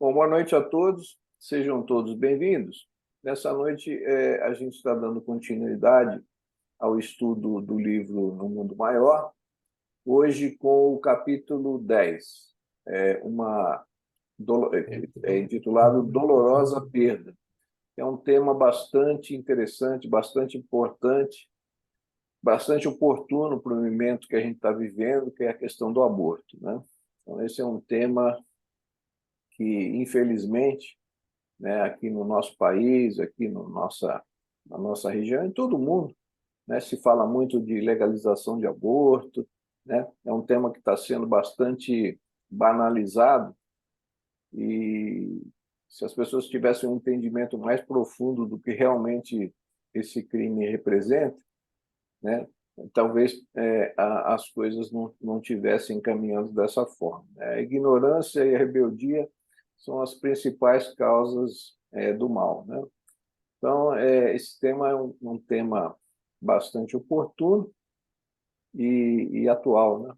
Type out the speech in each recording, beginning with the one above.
Bom, boa noite a todos, sejam todos bem-vindos. Nessa noite, a gente está dando continuidade ao estudo do livro No Mundo Maior, hoje com o capítulo 10, intitulado Dolorosa Perda. É um tema bastante interessante, bastante importante, bastante oportuno para o momento que a gente está vivendo, que é a questão do aborto, né? Então, esse é um tema que, infelizmente, né, aqui no nosso país, aqui no na nossa região, em todo o mundo, né, se fala muito de legalização de aborto, né? É um tema que está sendo bastante banalizado e se as pessoas tivessem um entendimento mais profundo do que realmente esse crime representa, né, talvez as coisas não tivessem caminhando dessa forma. A ignorância e a rebeldia são as principais causas do mal, né? Então, esse tema é um tema bastante oportuno e atual, né,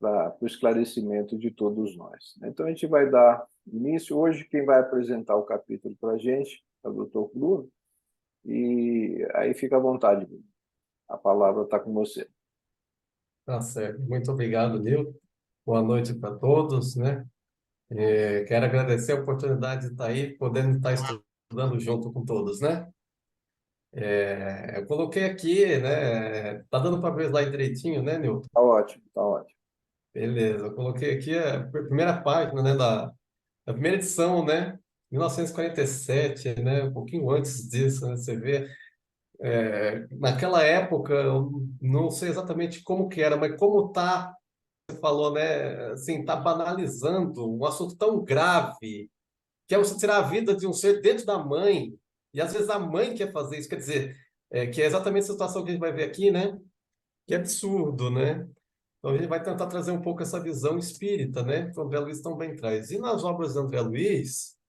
para o esclarecimento de todos nós. Então, a gente vai dar início. Hoje, quem vai apresentar o capítulo para a gente é o doutor Bruno, e aí fica à vontade, Bruno. A palavra está com você. Tá certo. Muito obrigado, Nil. Boa noite para todos, né? Quero agradecer a oportunidade de estar aí, podendo estar estudando junto com todos, né? Eu coloquei aqui, né? Tá dando para ver lá direitinho, né, Nil? Está ótimo, está ótimo. Beleza. Eu coloquei aqui a primeira página, né, da primeira edição, né? 1947, né? Um pouquinho antes disso, né? Você vê, naquela época, eu não sei exatamente como que era, mas como tá falou, né? Assim, tá banalizando um assunto tão grave, que é você tirar a vida de um ser dentro da mãe, e às vezes a mãe quer fazer isso, quer dizer, que é exatamente a situação que a gente vai ver aqui, né? Que é absurdo, né? Então a gente vai tentar trazer um pouco essa visão espírita, né? Que o André Luiz tão bem traz. E nas obras do André Luiz,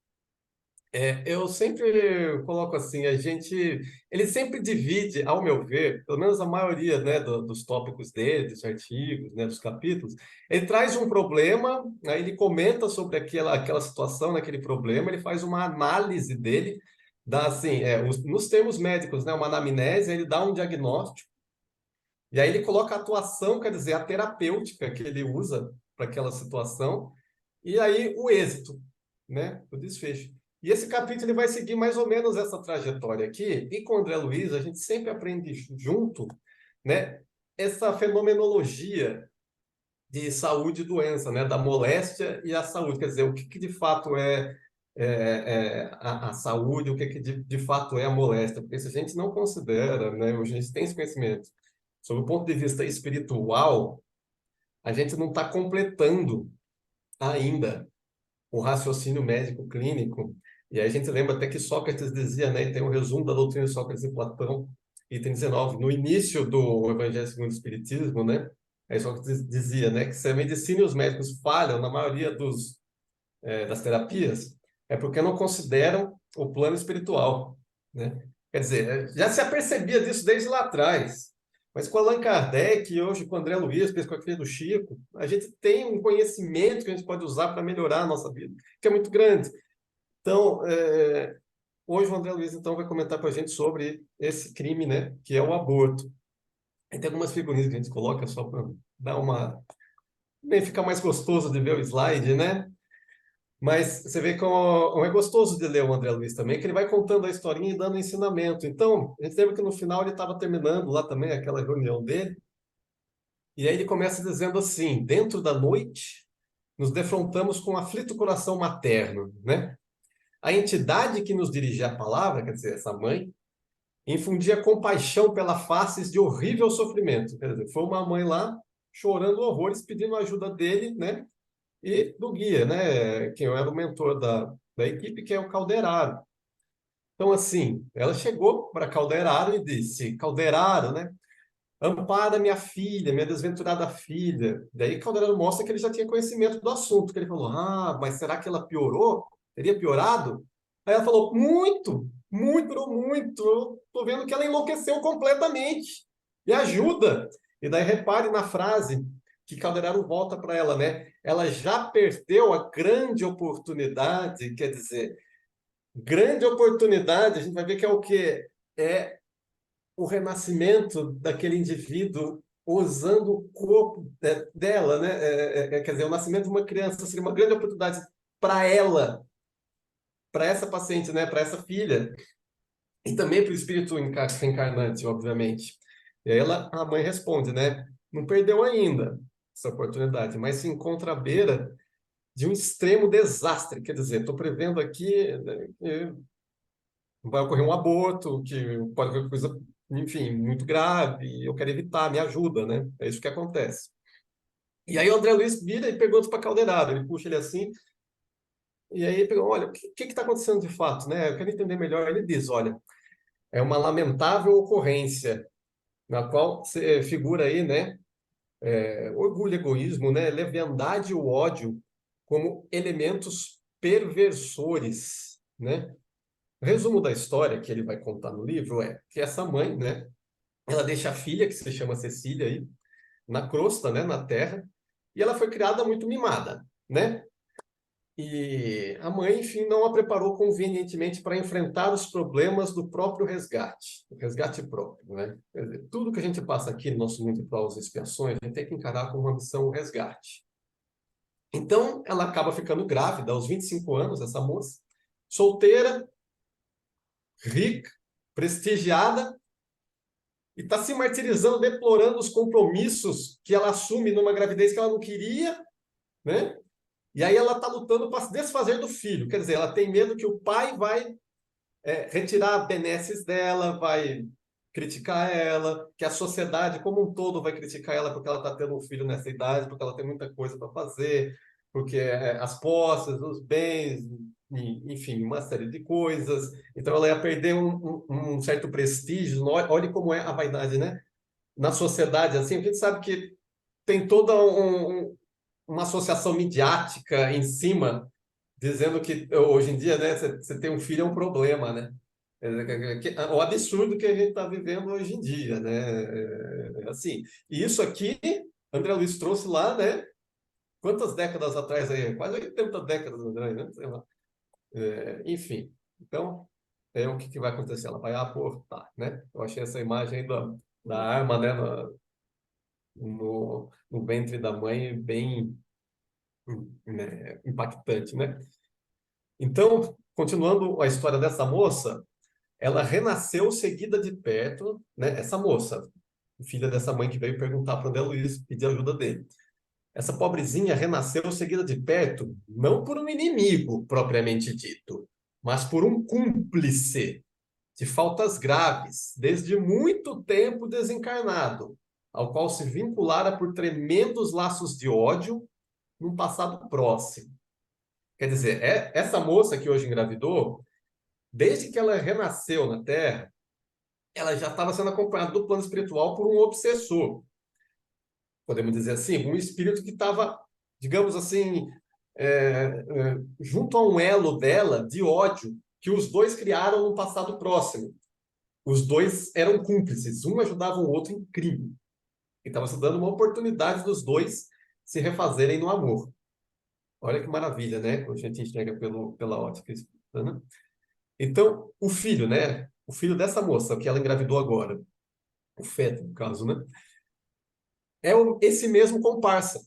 eu sempre coloco assim, ele sempre divide, ao meu ver, pelo menos a maioria, né, dos tópicos dele, dos artigos, né, dos capítulos, ele traz um problema, aí ele comenta sobre aquela situação, naquele problema, ele faz uma análise dele, dá assim, nos termos médicos, né, uma anamnese, ele dá um diagnóstico, e aí ele coloca a atuação, quer dizer, a terapêutica que ele usa para aquela situação, e aí o êxito, né, o desfecho. E esse capítulo ele vai seguir mais ou menos essa trajetória aqui, e com o André Luiz a gente sempre aprende junto, né, essa fenomenologia de saúde e doença, né, da moléstia e a saúde, quer dizer, o que de fato a saúde, o que de fato é a moléstia, porque se a gente não considera, né, hoje a gente tem esse conhecimento, sob o ponto de vista espiritual, a gente não está completando ainda o raciocínio médico clínico. E aí a gente lembra até que Sócrates dizia, né, e tem um resumo da doutrina de Sócrates e Platão, item 19, no início do Evangelho segundo o Espiritismo, né, aí Sócrates dizia, né, que se a medicina e os médicos falham na maioria das terapias, é porque não consideram o plano espiritual, né? Quer dizer, já se apercebia disso desde lá atrás. Mas com Allan Kardec, e hoje com André Luiz, com a filha do Chico, a gente tem um conhecimento que a gente pode usar para melhorar a nossa vida, que é muito grande. Então, hoje o André Luiz então vai comentar para a gente sobre esse crime, né, que é o aborto. Aí tem algumas figurinhas que a gente coloca só para dar bem ficar mais gostoso de ver o slide, né? Mas você vê como é gostoso de ler o André Luiz também, que ele vai contando a historinha e dando ensinamento. Então, a gente lembra que no final ele estava terminando lá também aquela reunião dele, e aí ele começa dizendo assim: dentro da noite, nos defrontamos com um aflito coração materno, né? A entidade que nos dirigia a palavra, quer dizer, essa mãe, infundia compaixão pela faces de horrível sofrimento. Quer dizer, foi uma mãe lá chorando horrores, pedindo ajuda dele, né? E do guia, né? Quem era o mentor da equipe, que é o Calderaro. Então, assim, ela chegou para Calderaro e disse: Calderaro, né? Ampara minha filha, minha desventurada filha. Daí Calderaro mostra que ele já tinha conhecimento do assunto, que ele falou: ah, mas será que ela piorou? Teria piorado? Aí ela falou: muito, muito, piorou muito. Eu tô vendo que ela enlouqueceu completamente. Me ajuda. E daí repare na frase: que Calderaro volta para ela, né? Ela já perdeu a grande oportunidade, quer dizer, grande oportunidade, a gente vai ver que é o quê? É o renascimento daquele indivíduo usando o corpo dela, né? Quer dizer, o nascimento de uma criança seria uma grande oportunidade para ela, para essa paciente, né? Para essa filha, e também para o espírito reencarnante, obviamente. E aí a mãe responde, né? Não perdeu ainda essa oportunidade, mas se encontra à beira de um extremo desastre. Quer dizer, estou prevendo aqui, né, que vai ocorrer um aborto, que pode ocorrer coisa, enfim, muito grave, e eu quero evitar, me ajuda, né? É isso que acontece. E aí o André Luiz vira e pergunta para Calderaro, ele puxa ele assim, e aí ele pergunta, olha, o que está acontecendo de fato, né? Eu quero entender melhor. Ele diz, olha, é uma lamentável ocorrência, na qual figura aí, né, orgulho, egoísmo, né, leviandade e o ódio como elementos perversores, né? O resumo da história que ele vai contar no livro é que essa mãe, né, ela deixa a filha, que se chama Cecília, aí, na crosta, né, na terra, e ela foi criada muito mimada, né? E a mãe, enfim, não a preparou convenientemente para enfrentar os problemas do próprio resgate, o resgate próprio, né? Quer dizer, tudo que a gente passa aqui no nosso mundo de provas e expiações, a gente tem que encarar como uma missão o resgate. Então, ela acaba ficando grávida aos 25 anos, essa moça, solteira, rica, prestigiada, e está se martirizando, deplorando os compromissos que ela assume numa gravidez que ela não queria, né? E aí ela está lutando para se desfazer do filho. Quer dizer, ela tem medo que o pai vai retirar benesses dela, vai criticar ela, que a sociedade como um todo vai criticar ela porque ela está tendo um filho nessa idade, porque ela tem muita coisa para fazer, porque as posses, os bens, enfim, uma série de coisas. Então ela ia perder um certo prestígio. Olhe como é a vaidade, né? Na sociedade, assim, a gente sabe que tem toda uma associação midiática em cima, dizendo que hoje em dia, né, você ter um filho é um problema, né? O absurdo que a gente está vivendo hoje em dia, né? Assim, e isso aqui, André Luiz trouxe lá, né? Quantas décadas atrás aí? Quase 80 décadas, André, né? Sei lá. Enfim, então, o que vai acontecer? Ela vai abortar, né? Eu achei essa imagem aí da arma, né? No ventre da mãe bem impactante, né? Então, continuando a história dessa moça, ela renasceu seguida de perto, né? Essa moça, filha dessa mãe que veio perguntar para o André Luiz, pedir ajuda dele. Essa pobrezinha renasceu seguida de perto, não por um inimigo propriamente dito, mas por um cúmplice de faltas graves, desde muito tempo desencarnado, ao qual se vinculara por tremendos laços de ódio num passado próximo. Quer dizer, essa moça que hoje engravidou, desde que ela renasceu na Terra, ela já estava sendo acompanhada do plano espiritual por um obsessor, podemos dizer assim, um espírito que estava, digamos assim, junto a um elo dela de ódio que os dois criaram no passado próximo. Os dois eram cúmplices, um ajudava o outro em crime. E estava se dando uma oportunidade dos dois se refazerem no amor. Olha que maravilha, né? Quando a gente enxerga pela ótica espírita, né? Então, o filho, né? O filho dessa moça, que ela engravidou agora, o feto, no caso, né? É esse mesmo comparsa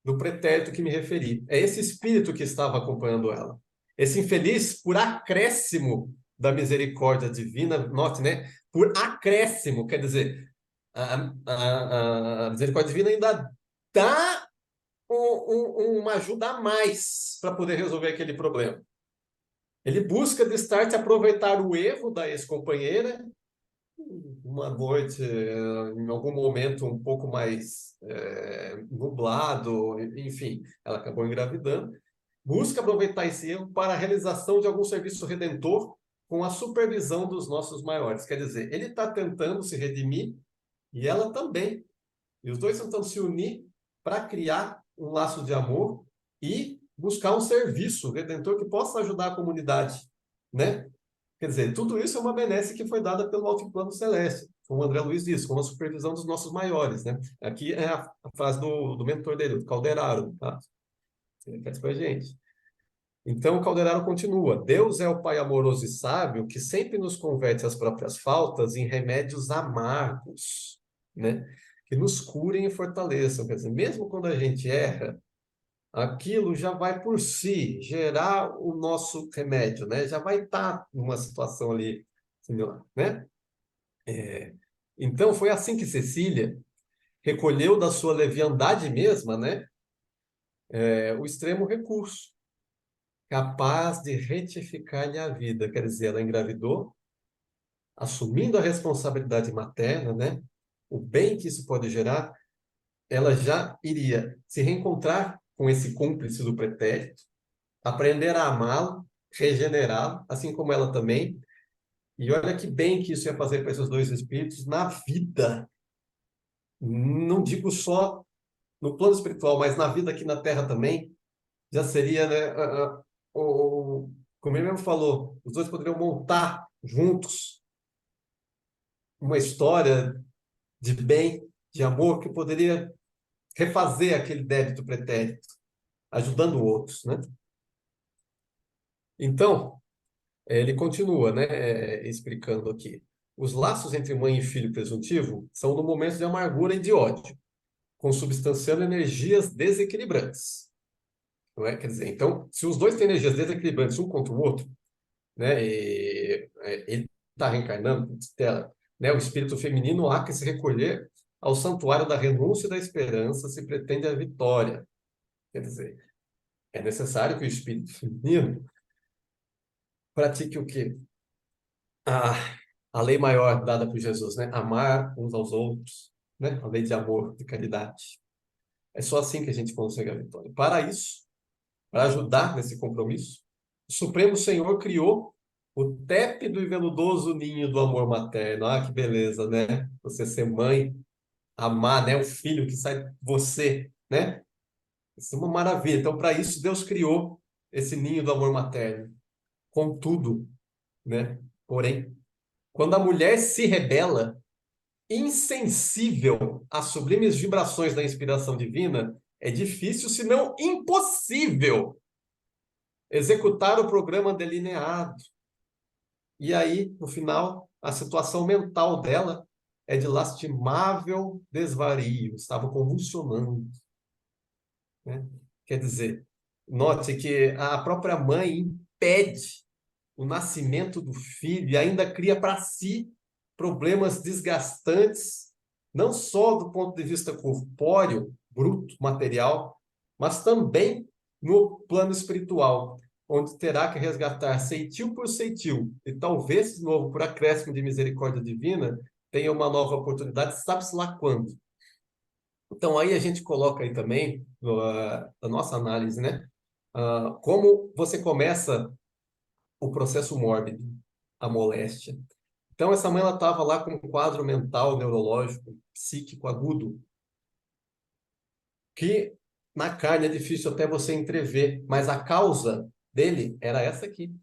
do pretérito que me referi. É esse espírito que estava acompanhando ela. Esse infeliz, por acréscimo da misericórdia divina, note, né? Por acréscimo, quer dizer, a misericórdia divina ainda dá uma ajuda a mais para poder resolver aquele problema. Ele busca de start aproveitar o erro da ex-companheira, uma noite, em algum momento um pouco mais nublado, enfim, ela acabou engravidando. Busca aproveitar esse erro para a realização de algum serviço redentor com a supervisão dos nossos maiores. Quer dizer, ele está tentando se redimir e ela também. E os dois tentando se unir para criar um laço de amor e buscar um serviço redentor que possa ajudar a comunidade, né? Quer dizer, tudo isso é uma benesse que foi dada pelo altiplano celeste. como o André Luiz disse, com a supervisão dos nossos maiores, né? Aqui é a frase do mentor dele, do Calderaro, tá? Ele faz com a gente. Então, o Calderaro continua: Deus é o Pai amoroso e sábio que sempre nos converte as próprias faltas em remédios amargos, né? Que nos curem e fortaleçam. Quer dizer, mesmo quando a gente erra, aquilo já vai por si gerar o nosso remédio, né? Já vai estar numa situação ali similar, né? Então, foi assim que Cecília recolheu da sua leviandade mesma, né? O extremo recurso, capaz de retificar-lhe a vida. Quer dizer, ela engravidou, assumindo a responsabilidade materna, né? O bem que isso pode gerar, ela já iria se reencontrar com esse cúmplice do pretérito, aprender a amá-lo, regenerá-lo, assim como ela também. E olha que bem que isso ia fazer para esses dois espíritos na vida. Não digo só no plano espiritual, mas na vida aqui na Terra também, já seria, né, como ele mesmo falou, os dois poderiam montar juntos uma história de bem, de amor, que poderia refazer aquele débito pretérito, ajudando outros, né? Então, ele continua, né, explicando aqui. Os laços entre mãe e filho presuntivo são no momento de amargura e de ódio, consubstanciando energias desequilibrantes. Não é? Quer dizer, então, se os dois têm energias desequilibrantes um contra o outro, né, ele está reencarnando, né, o espírito feminino há que se recolher ao santuário da renúncia e da esperança se pretende a vitória. Quer dizer, é necessário que o espírito feminino pratique o quê? A, a lei maior dada por Jesus, né? Amar uns aos outros, né? A lei de amor, de caridade. É só assim que a gente consegue a vitória. Para isso, para ajudar nesse compromisso, o Supremo Senhor criou o tépido e veludoso ninho do amor materno. Ah, que beleza, né? Você ser mãe, amar, né? O filho que sai de você, né? Isso é uma maravilha. Então, para isso, Deus criou esse ninho do amor materno. Contudo, né? Porém, quando a mulher se rebela, insensível às sublimes vibrações da inspiração divina, é difícil, se não impossível, executar o programa delineado. E aí, no final, a situação mental dela é de lastimável desvario, estava convulsionando, né? Quer dizer, note que a própria mãe impede o nascimento do filho e ainda cria para si problemas desgastantes, não só do ponto de vista corpóreo, bruto, material, mas também no plano espiritual, onde terá que resgatar ceitil por ceitil, e talvez, de novo, por acréscimo de misericórdia divina, tenha uma nova oportunidade, sabe-se lá quando. Então, aí a gente coloca aí também, a nossa análise, né? Como você começa o processo mórbido, a moléstia. Então, essa mãe estava lá com um quadro mental, neurológico, psíquico agudo, que na carne é difícil até você entrever, mas a causa dele era essa aqui.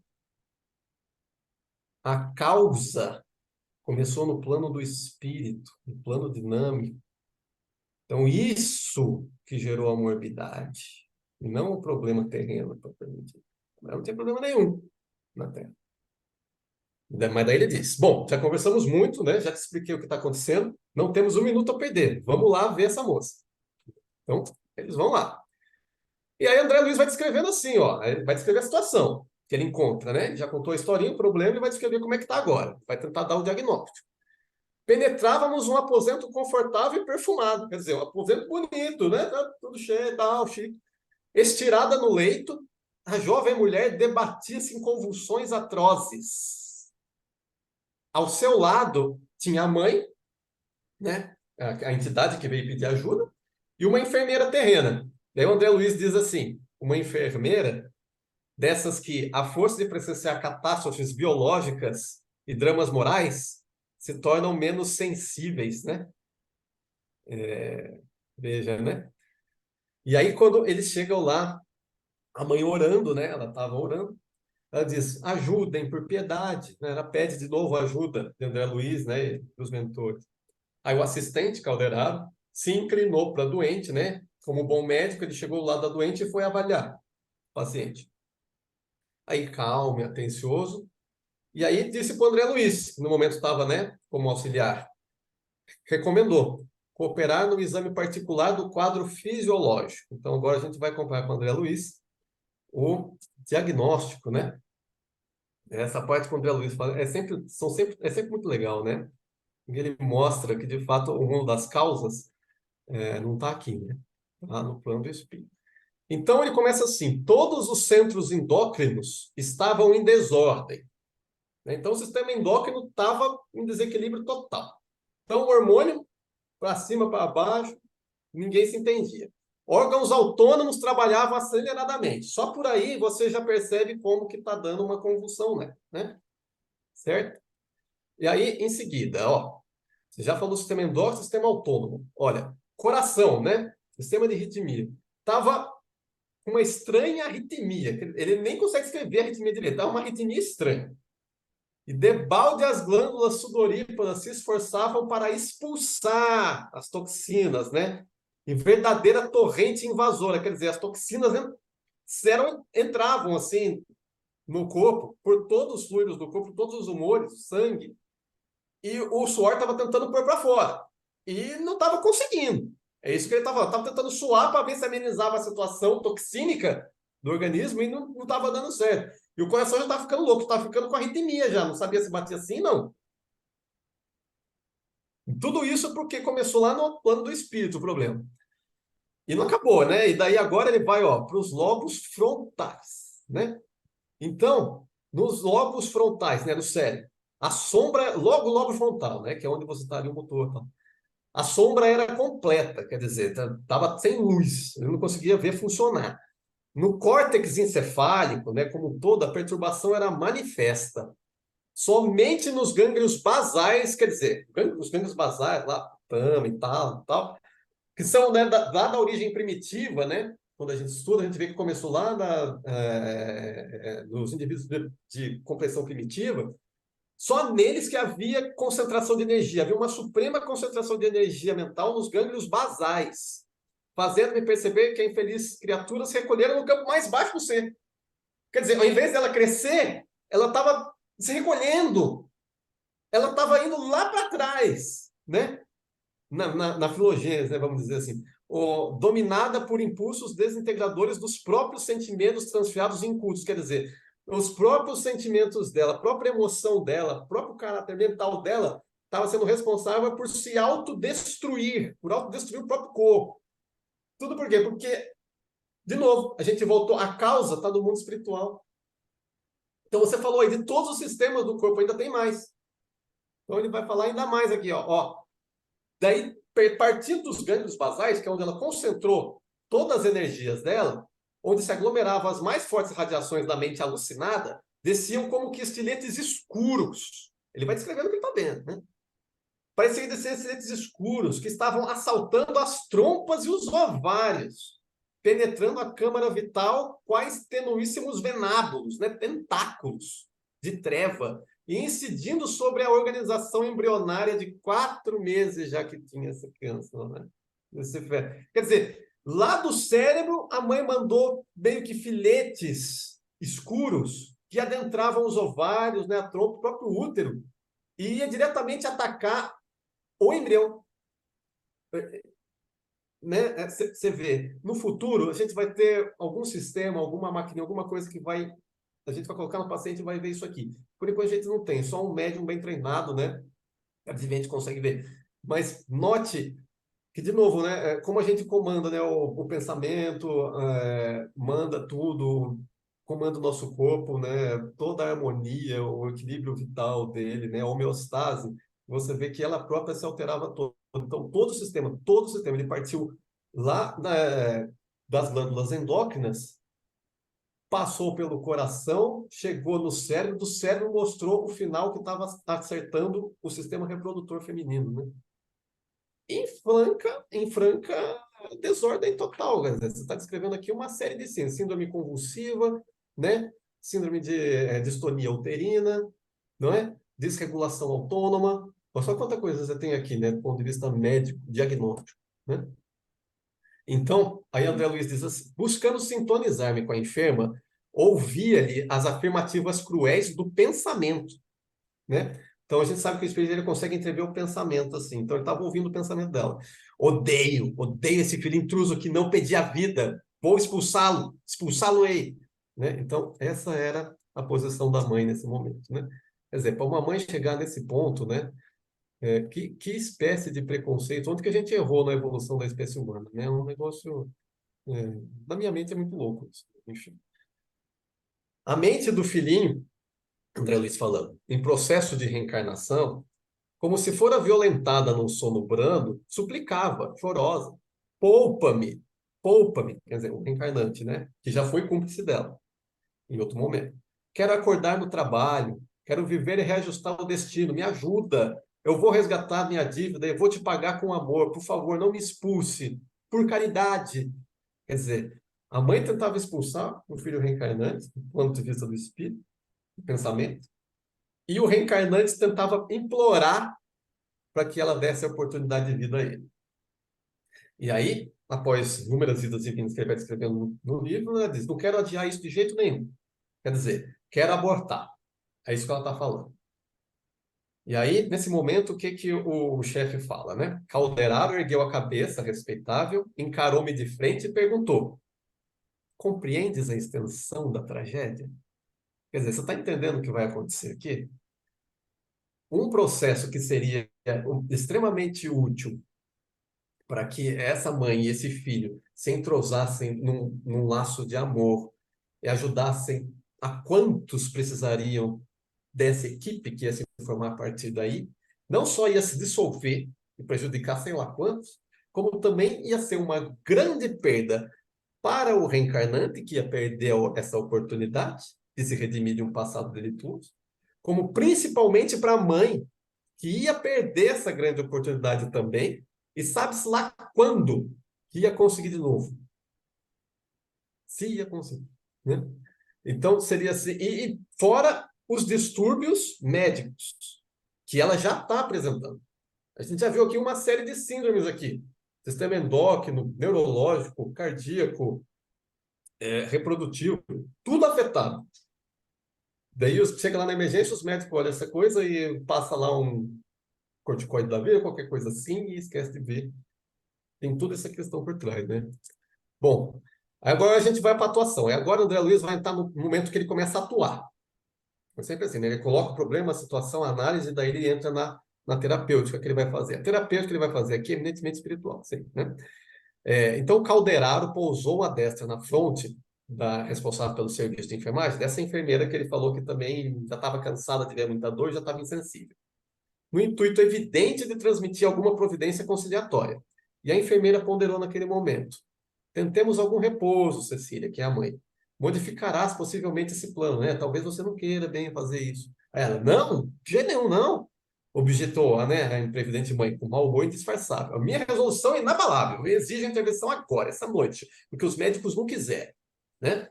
A causa começou no plano do espírito, no plano dinâmico. Então, isso que gerou a morbidade, e não o problema terreno, propriamente. Não tinha problema nenhum na Terra. Mas daí ele diz: Bom, já conversamos muito, né? Já te expliquei o que está acontecendo. Não temos um minuto a perder. Vamos lá ver essa moça. Então, eles vão lá. E aí, André Luiz vai descrevendo assim: ó, vai descrever a situação que ele encontra, né? Ele já contou a historinha, o problema, e vai descrever como é que está agora. Vai tentar dar o diagnóstico. Penetrávamos um aposento confortável e perfumado. Quer dizer, um aposento bonito, né? Tá tudo cheio, tal, chique. Estirada no leito, a jovem mulher debatia-se em convulsões atrozes. Ao seu lado tinha a mãe, né? A entidade que veio pedir ajuda, e uma enfermeira terrena. Daí o André Luiz diz assim: uma enfermeira dessas que, à força de presenciar catástrofes biológicas e dramas morais, se tornam menos sensíveis, né? Veja, né? E aí, quando eles chegam lá, a mãe orando, né? Ela estava orando. Ela diz, ajudem por piedade, né? Ela pede de novo ajuda de André Luiz, né, e dos mentores. Aí o assistente Calderaro se inclinou para a doente, né? Como bom médico, ele chegou do lado da doente e foi avaliar o paciente. Aí calmo e atencioso. E aí disse para o André Luiz, que no momento estava, né, como auxiliar, recomendou cooperar no exame particular do quadro fisiológico. Então agora a gente vai acompanhar com o André Luiz o diagnóstico, né? Essa parte que o André Luiz fala é sempre muito legal, né? Ele mostra que, de fato, o mundo das causas não está aqui, né? Está no plano do espírito. Então, ele começa assim: todos os centros endócrinos estavam em desordem, né? Então, o sistema endócrino estava em desequilíbrio total. Então, o hormônio para cima, para baixo, ninguém se entendia. Órgãos autônomos trabalhavam aceleradamente. Só por aí você já percebe como que está dando uma convulsão, né? Certo? E aí, em seguida, ó, você já falou sistema endócrino, sistema autônomo. Olha, coração, né? Sistema de arritmia. Tava com uma estranha arritmia. Ele nem consegue escrever a arritmia direito. Tava uma arritmia estranha. E debalde as glândulas sudoríparas se esforçavam para expulsar as toxinas, né? Em verdadeira torrente invasora. Quer dizer, as toxinas entravam assim no corpo, por todos os fluidos do corpo, todos os humores, sangue, e o suor estava tentando pôr para fora. E não estava conseguindo. É isso que ele estava tentando suar para ver se amenizava a situação toxínica do organismo e não estava dando certo. E o coração já estava ficando louco, estava ficando com arritmia já, não sabia se batia assim, não. Tudo isso porque começou lá no plano do espírito o problema. E não acabou, né? E daí agora ele vai para os lobos frontais, né? Então, nos lobos frontais, né, do cérebro, a sombra, logo o lobo frontal, né, que é onde você está ali o motor, tá? A sombra era completa, quer dizer, estava sem luz, eu não conseguia ver funcionar. No córtex encefálico, né, como um todo, a perturbação era manifesta. Somente nos gânglios basais, quer dizer, os gânglios basais, lá, tama e tal, que são, né, lá da origem primitiva, né? Quando a gente estuda, a gente vê que começou lá nos indivíduos de complexão primitiva, só neles que havia concentração de energia, havia uma suprema concentração de energia mental nos gânglios basais, fazendo-me perceber que a infeliz criatura se recolhera no campo mais baixo do ser. Quer dizer, ao invés dela crescer, ela estava se recolhendo, ela estava indo lá para trás, né? Na filogênese, né, vamos dizer assim, dominada por impulsos desintegradores dos próprios sentimentos transfiados em cultos, quer dizer, os próprios sentimentos dela, a própria emoção dela, o próprio caráter mental dela estava sendo responsável por se autodestruir, por autodestruir o próprio corpo. Tudo por quê? Porque, de novo, a gente voltou, a causa está no mundo espiritual. Então você falou aí de todos os sistemas do corpo, ainda tem mais. Então ele vai falar ainda mais aqui, ó. Daí, partindo dos gânglios basais, que é onde ela concentrou todas as energias dela, onde se aglomeravam as mais fortes radiações da mente alucinada, desciam como que estiletes escuros. Ele vai descrevendo o que ele está vendo, né? Pareciam descer estiletes escuros que estavam assaltando as trompas e os ovários, penetrando a câmara vital quais tenuíssimos venábulos, né? Tentáculos de treva, e incidindo sobre a organização embrionária de 4 meses já que tinha essa criança, né? Quer dizer, lá do cérebro, a mãe mandou meio que filetes escuros que adentravam os ovários, né, a trompa, o próprio útero, e ia diretamente atacar o embrião. Né? Você vê, no futuro, a gente vai ter algum sistema, alguma máquina, alguma coisa que a gente vai colocar no paciente e vai ver isso aqui. Por enquanto a gente não tem, só um médium bem treinado, né? A gente consegue ver. Mas note que, de novo, né, como a gente comanda, né, o pensamento, manda tudo, comanda o nosso corpo, né, toda a harmonia, o equilíbrio vital dele, né, a homeostase, você vê que ela própria se alterava todo. Então, todo o sistema, ele partiu lá das glândulas endócrinas, passou pelo coração, chegou no cérebro, do cérebro mostrou o final que estava acertando o sistema reprodutor feminino, né? Em franca desordem total. Você está descrevendo aqui uma série de síndrome convulsiva, né? síndrome de distonia uterina, não é? Desregulação autônoma. Olha só quanta coisa você tem aqui, né, do ponto de vista médico, diagnóstico, né? Então, aí André Luiz diz assim, buscando sintonizar-me com a enferma, ouvia-lhe as afirmativas cruéis do pensamento, né? Então, a gente sabe que o espírito ele consegue entrever o pensamento, assim. Então, ele estava ouvindo o pensamento dela. Odeio esse filho intruso que não pedia vida. Vou expulsá-lo-ei. Né? Então, essa era a posição da mãe nesse momento, né? Quer dizer, para uma mãe chegar nesse ponto, né? Que espécie de preconceito, onde que a gente errou na evolução da espécie humana, né? É um negócio, na minha mente é muito louco isso. Enfim. A mente do filhinho, André Luiz falando, em processo de reencarnação, como se fora violentada num sono brando, suplicava, chorosa, poupa-me, poupa-me, quer dizer, o reencarnante, né? Que já foi cúmplice dela, em outro momento. Quero acordar no trabalho, quero viver e reajustar o destino, me ajuda, eu vou resgatar minha dívida, eu vou te pagar com amor, por favor, não me expulse, por caridade. Quer dizer, a mãe tentava expulsar o filho reencarnante, do ponto de vista do espírito, do pensamento, e o reencarnante tentava implorar para que ela desse a oportunidade de vida a ele. E aí, após inúmeras idas e vindas que ele vai descrevendo no livro, ela diz: não quero adiar isso de jeito nenhum. Quer dizer, quero abortar. É isso que ela está falando. E aí, nesse momento, o que que o chefe fala, né? Calderaro ergueu a cabeça, respeitável, encarou-me de frente e perguntou: compreendes a extensão da tragédia? Quer dizer, você está entendendo o que vai acontecer aqui? Um processo que seria extremamente útil para que essa mãe e esse filho se entrosassem num laço de amor e ajudassem a quantos precisariam dessa equipe que ia se formar a partir daí, não só ia se dissolver e prejudicar sei lá quantos, como também ia ser uma grande perda para o reencarnante, que ia perder essa oportunidade de se redimir de um passado delituoso, como principalmente para a mãe, que ia perder essa grande oportunidade também, e sabe-se lá quando que ia conseguir de novo. Se ia conseguir. Né? Então, seria assim. E fora os distúrbios médicos, que ela já está apresentando. A gente já viu aqui uma série de síndromes aqui. Sistema endócrino, neurológico, cardíaco, reprodutivo, tudo afetado. Daí chega lá na emergência, os médicos olham essa coisa e passa lá um corticoide da veia, qualquer coisa assim, e esquece de ver. Tem toda essa questão por trás, né? Bom, agora a gente vai para a atuação. E agora o André Luiz vai entrar no momento que ele começa a atuar. É sempre assim, né? Ele coloca o problema, a situação, a análise, e daí ele entra na terapêutica que ele vai fazer. A terapêutica que ele vai fazer aqui é eminentemente espiritual, sim, né? Então, Calderaro pousou a destra na fronte da responsável pelo serviço de enfermagem, dessa enfermeira que ele falou que também já estava cansada de ver muita dor, já estava insensível, no intuito evidente de transmitir alguma providência conciliatória. E a enfermeira ponderou naquele momento: tentemos algum repouso, Cecília, que é a mãe. Modificarás possivelmente esse plano, né? Talvez você não queira bem fazer isso. Aí ela: não, de jeito nenhum, não. Objetou a imprevidente mãe, com mau humor indisfarçável. A minha resolução é inabalável. Eu exijo a intervenção agora, essa noite, porque os médicos não quiserem, né?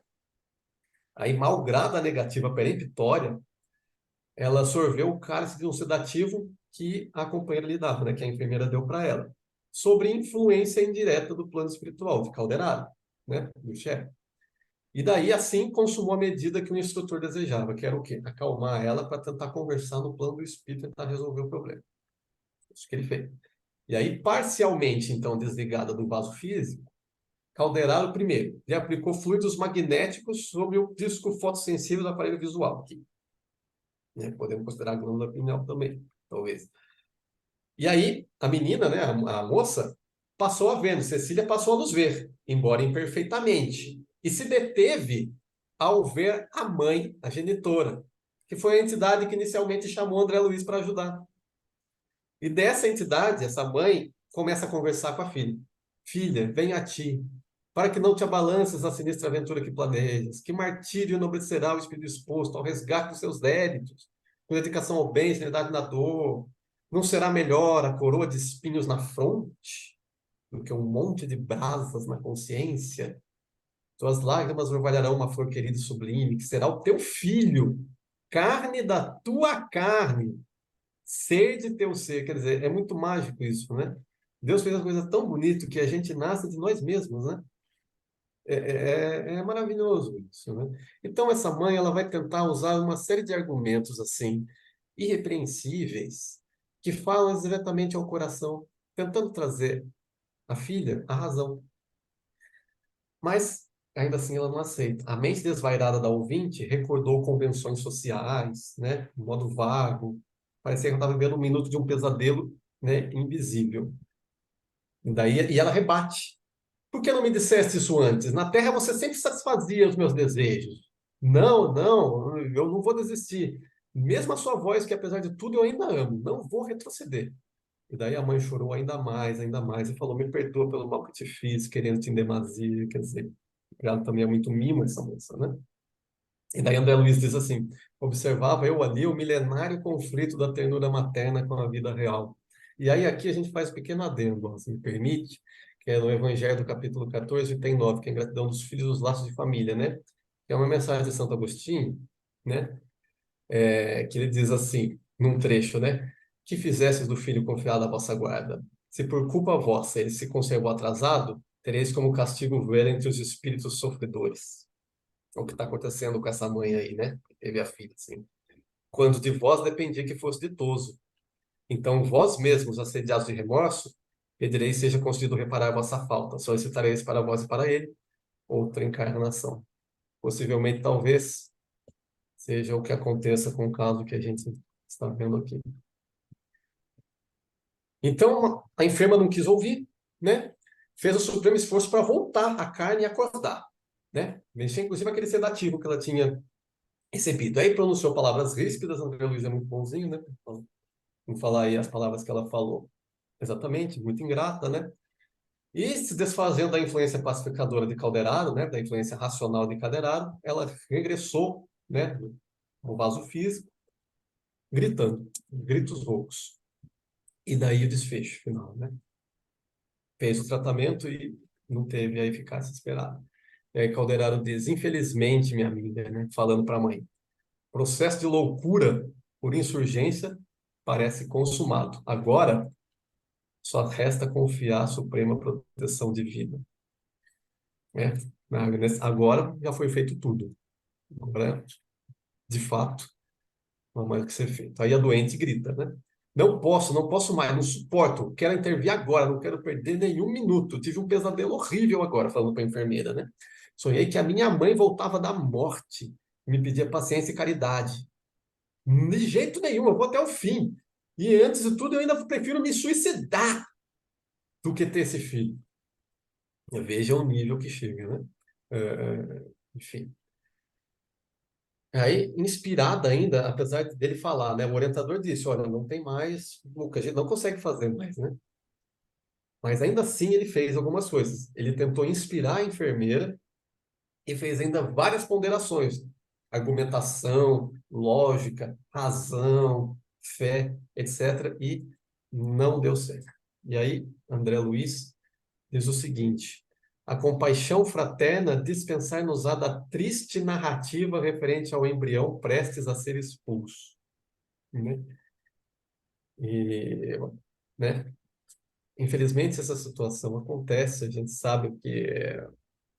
Aí, malgrada a negativa peremptória, ela sorveu o cálice de um sedativo que a companheira lhe dava, né? Que a enfermeira deu para ela, sobre influência indireta do plano espiritual de Calderaro, né? Do chefe. E daí, assim, consumou a medida que o instrutor desejava, que era o quê? Acalmar ela para tentar conversar no plano do espírito e tentar resolver o problema. Isso que ele fez. E aí, parcialmente, então, desligada do vaso físico, Calderaro, primeiro, lhe aplicou fluidos magnéticos sobre o disco fotossensível do aparelho visual, aqui. Né? Podemos considerar a glândula pineal também, talvez. E aí, a menina, né, a moça, passou a ver, Cecília passou a nos ver, embora imperfeitamente, e se deteve ao ver a mãe, a genitora, que foi a entidade que inicialmente chamou André Luiz para ajudar. E dessa entidade, essa mãe começa a conversar com a filha. Filha, venha a ti, para que não te abalances na sinistra aventura que planejas, que martírio enobrecerá o espírito exposto ao resgate dos seus débitos, com dedicação ao bem, serenidade na dor. Não será melhor a coroa de espinhos na fronte do que um monte de brasas na consciência? tuas lágrimas orvalharão uma flor querida e sublime, que será o teu filho, carne da tua carne, ser de teu ser. Quer dizer, é muito mágico isso, né? Deus fez uma coisa tão bonita que a gente nasce de nós mesmos, né? É maravilhoso isso, né? Então, essa mãe, ela vai tentar usar uma série de argumentos, assim, irrepreensíveis, que falam diretamente ao coração, tentando trazer à filha a razão. Mas, ainda assim, ela não aceita. A mente desvairada da ouvinte recordou convenções sociais, né? De modo vago. Parecia que ela estava vivendo um minuto de um pesadelo, né? Invisível. E ela rebate. Por que não me disseste isso antes? Na Terra você sempre satisfazia os meus desejos. Não, não, eu não vou desistir. Mesmo a sua voz, que apesar de tudo eu ainda amo, não vou retroceder. E daí a mãe chorou ainda mais, e falou: me perdoa pelo mal que te fiz, querendo-te em demasia. Quer dizer, ela também é muito mimo, essa moça, né? E daí André Luiz diz assim: observava eu ali o milenário conflito da ternura materna com a vida real. E aí aqui a gente faz um pequeno adendo, se me permite, que é no Evangelho do capítulo 14, item 9, que é a ingratidão dos filhos dos laços de família, né? Que é uma mensagem de Santo Agostinho, né? Que ele diz assim, num trecho, né? Que fizesses do filho confiado à vossa guarda? Se por culpa vossa ele se conservou atrasado, tereis como castigo ver entre os espíritos sofredores. É o que está acontecendo com essa mãe aí, né? Que teve a filha, assim. Quando de vós dependia que fosse ditoso. Então, vós mesmos, assediados de remorso, pedireis seja concedido reparar a vossa falta. Solicitareis para vós e para ele outra encarnação. Possivelmente, talvez, seja o que aconteça com o caso que a gente está vendo aqui. Então, a enferma não quis ouvir, né? Fez o supremo esforço para voltar à carne e acordar, né? Mexer, inclusive, aquele sedativo que ela tinha recebido. Aí pronunciou palavras ríspidas, André Luiz é muito bonzinho, né? Vamos falar aí as palavras que ela falou. Exatamente, muito ingrata, né? E se desfazendo da influência pacificadora de Calderaro, né? Da influência racional de Calderaro, ela regressou, né? No vaso físico, gritando, gritos roucos. E daí o desfecho final, né? Fez o tratamento e não teve a eficácia esperada. E aí Calderaro diz: infelizmente, minha amiga, né? Falando para a mãe, processo de loucura por insurgência parece consumado. Agora, só resta confiar a suprema proteção divina. Né? Agora já foi feito tudo. Agora, de fato, não há mais o que ser feito. Aí a doente grita, né? Não posso mais, não suporto, quero intervir agora, não quero perder nenhum minuto. Tive um pesadelo horrível agora, falando para a enfermeira, né? Sonhei que a minha mãe voltava da morte, me pedia paciência e caridade. De jeito nenhum, eu vou até o fim. E antes de tudo, eu ainda prefiro me suicidar do que ter esse filho. Veja o nível que chega, né? Enfim. Aí, inspirada ainda, apesar dele falar, né? O orientador disse: olha, não tem mais, a gente não consegue fazer mais, né? Mas ainda assim ele fez algumas coisas. Ele tentou inspirar a enfermeira e fez ainda várias ponderações. Argumentação, lógica, razão, fé, etc. E não deu certo. E aí, André Luiz diz o seguinte: a compaixão fraterna dispensar-nos-á da triste narrativa referente ao embrião prestes a ser expulso. Né? E, né? Infelizmente, essa situação acontece, a gente sabe que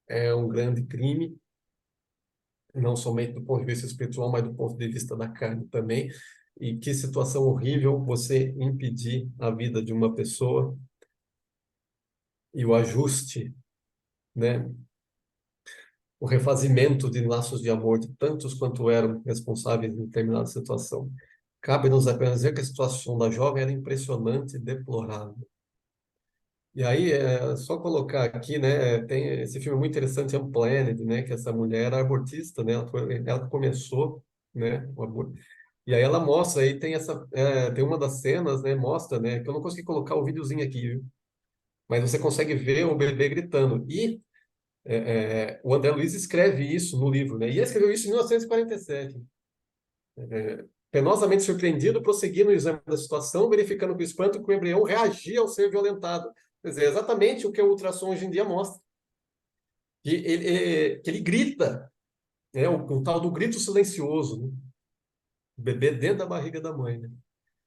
é um grande crime, não somente do ponto de vista espiritual, mas do ponto de vista da carne também. E que situação horrível você impedir a vida de uma pessoa e o ajuste, né? O refazimento de laços de amor de tantos quanto eram responsáveis em determinada situação. Cabe-nos apenas dizer que a situação da jovem era impressionante e deplorável. E aí, só colocar aqui, né, tem esse filme muito interessante, Unplanned, né, que essa mulher era abortista, né, ela começou, né, o aborto. E aí ela mostra, aí tem tem uma das cenas, né, mostra, né, que eu não consegui colocar o videozinho aqui, viu? Mas você consegue ver o bebê gritando. E o André Luiz escreve isso no livro, né, e ele escreveu isso em 1947. Penosamente surpreendido, prossegui no exame da situação, verificando com espanto que o embrião reagia ao ser violentado. Quer dizer, exatamente o que o ultrassom hoje em dia mostra. que ele grita, né? O tal do grito silencioso, né? O bebê dentro da barriga da mãe, né?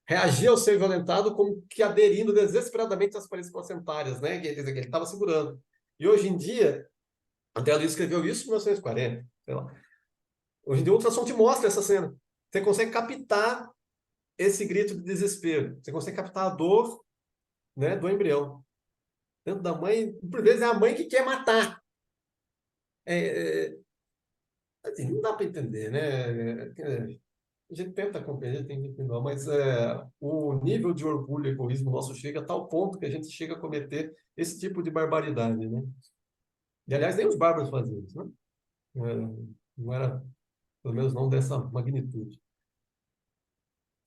Reagia ao ser violentado como que aderindo desesperadamente às paredes placentárias, né? Que ele estava segurando. E hoje em dia, até ali escreveu isso em 1940, sei lá. Hoje em dia o ultrassom te mostra essa cena. Você consegue captar esse grito de desespero. Você consegue captar a dor, né, do embrião. Dentro da mãe, por vezes é a mãe que quer matar. É, assim, não dá para entender, né? A gente tenta compreender, tem que entender, mas o nível de orgulho e egoísmo nosso chega a tal ponto que a gente chega a cometer esse tipo de barbaridade, né? E, aliás, nem os bárbaros faziam isso, né? Não era, pelo menos não dessa magnitude.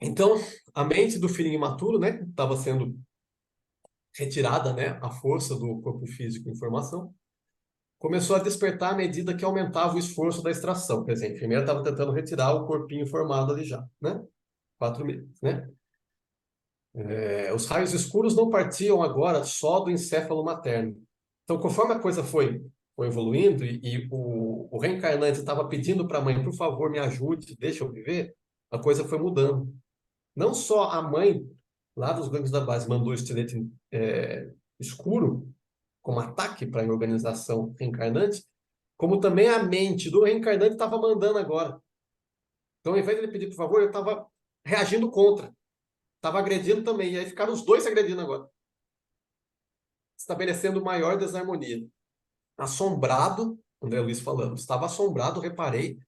Então, a mente do filho imaturo, né, estava sendo retirada, né, à força do corpo físico em formação, começou a despertar à medida que aumentava o esforço da extração. Quer dizer, a enfermeira estava tentando retirar o corpinho formado ali já, né? 4 meses, né? Os raios escuros não partiam agora só do encéfalo materno. Então, conforme a coisa foi evoluindo e o reencarnante estava pedindo para a mãe, por favor, me ajude, deixa eu viver, a coisa foi mudando. Não só a mãe, lá dos gangues da base, mandou o estilete escuro como ataque para a organização reencarnante, como também a mente do reencarnante estava mandando agora. Então, ao invés de ele pedir por favor, eu estava reagindo contra, estava agredindo também. E aí ficaram os dois se agredindo agora, estabelecendo maior desarmonia. Assombrado, André Luiz falando, estava assombrado, reparei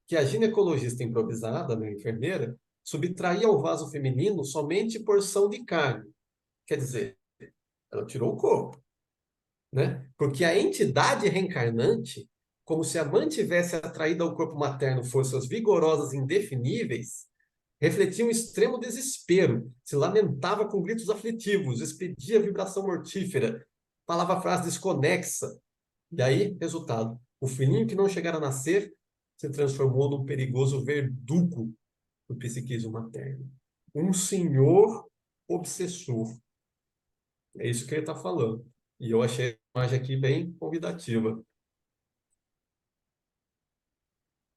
que a ginecologista improvisada, a enfermeira, subtraía ao vaso feminino somente porção de carne. Quer dizer, ela tirou o corpo, né? Porque a entidade reencarnante, como se a mãe tivesse atraído ao corpo materno forças vigorosas e indefiníveis, refletia um extremo desespero, se lamentava com gritos aflitivos, expedia vibração mortífera, falava frase desconexa. E aí, resultado, o filhinho que não chegara a nascer se transformou num perigoso verdugo do psiquismo materno. Um senhor obsessor. É isso que ele está falando. E eu achei a imagem aqui bem convidativa.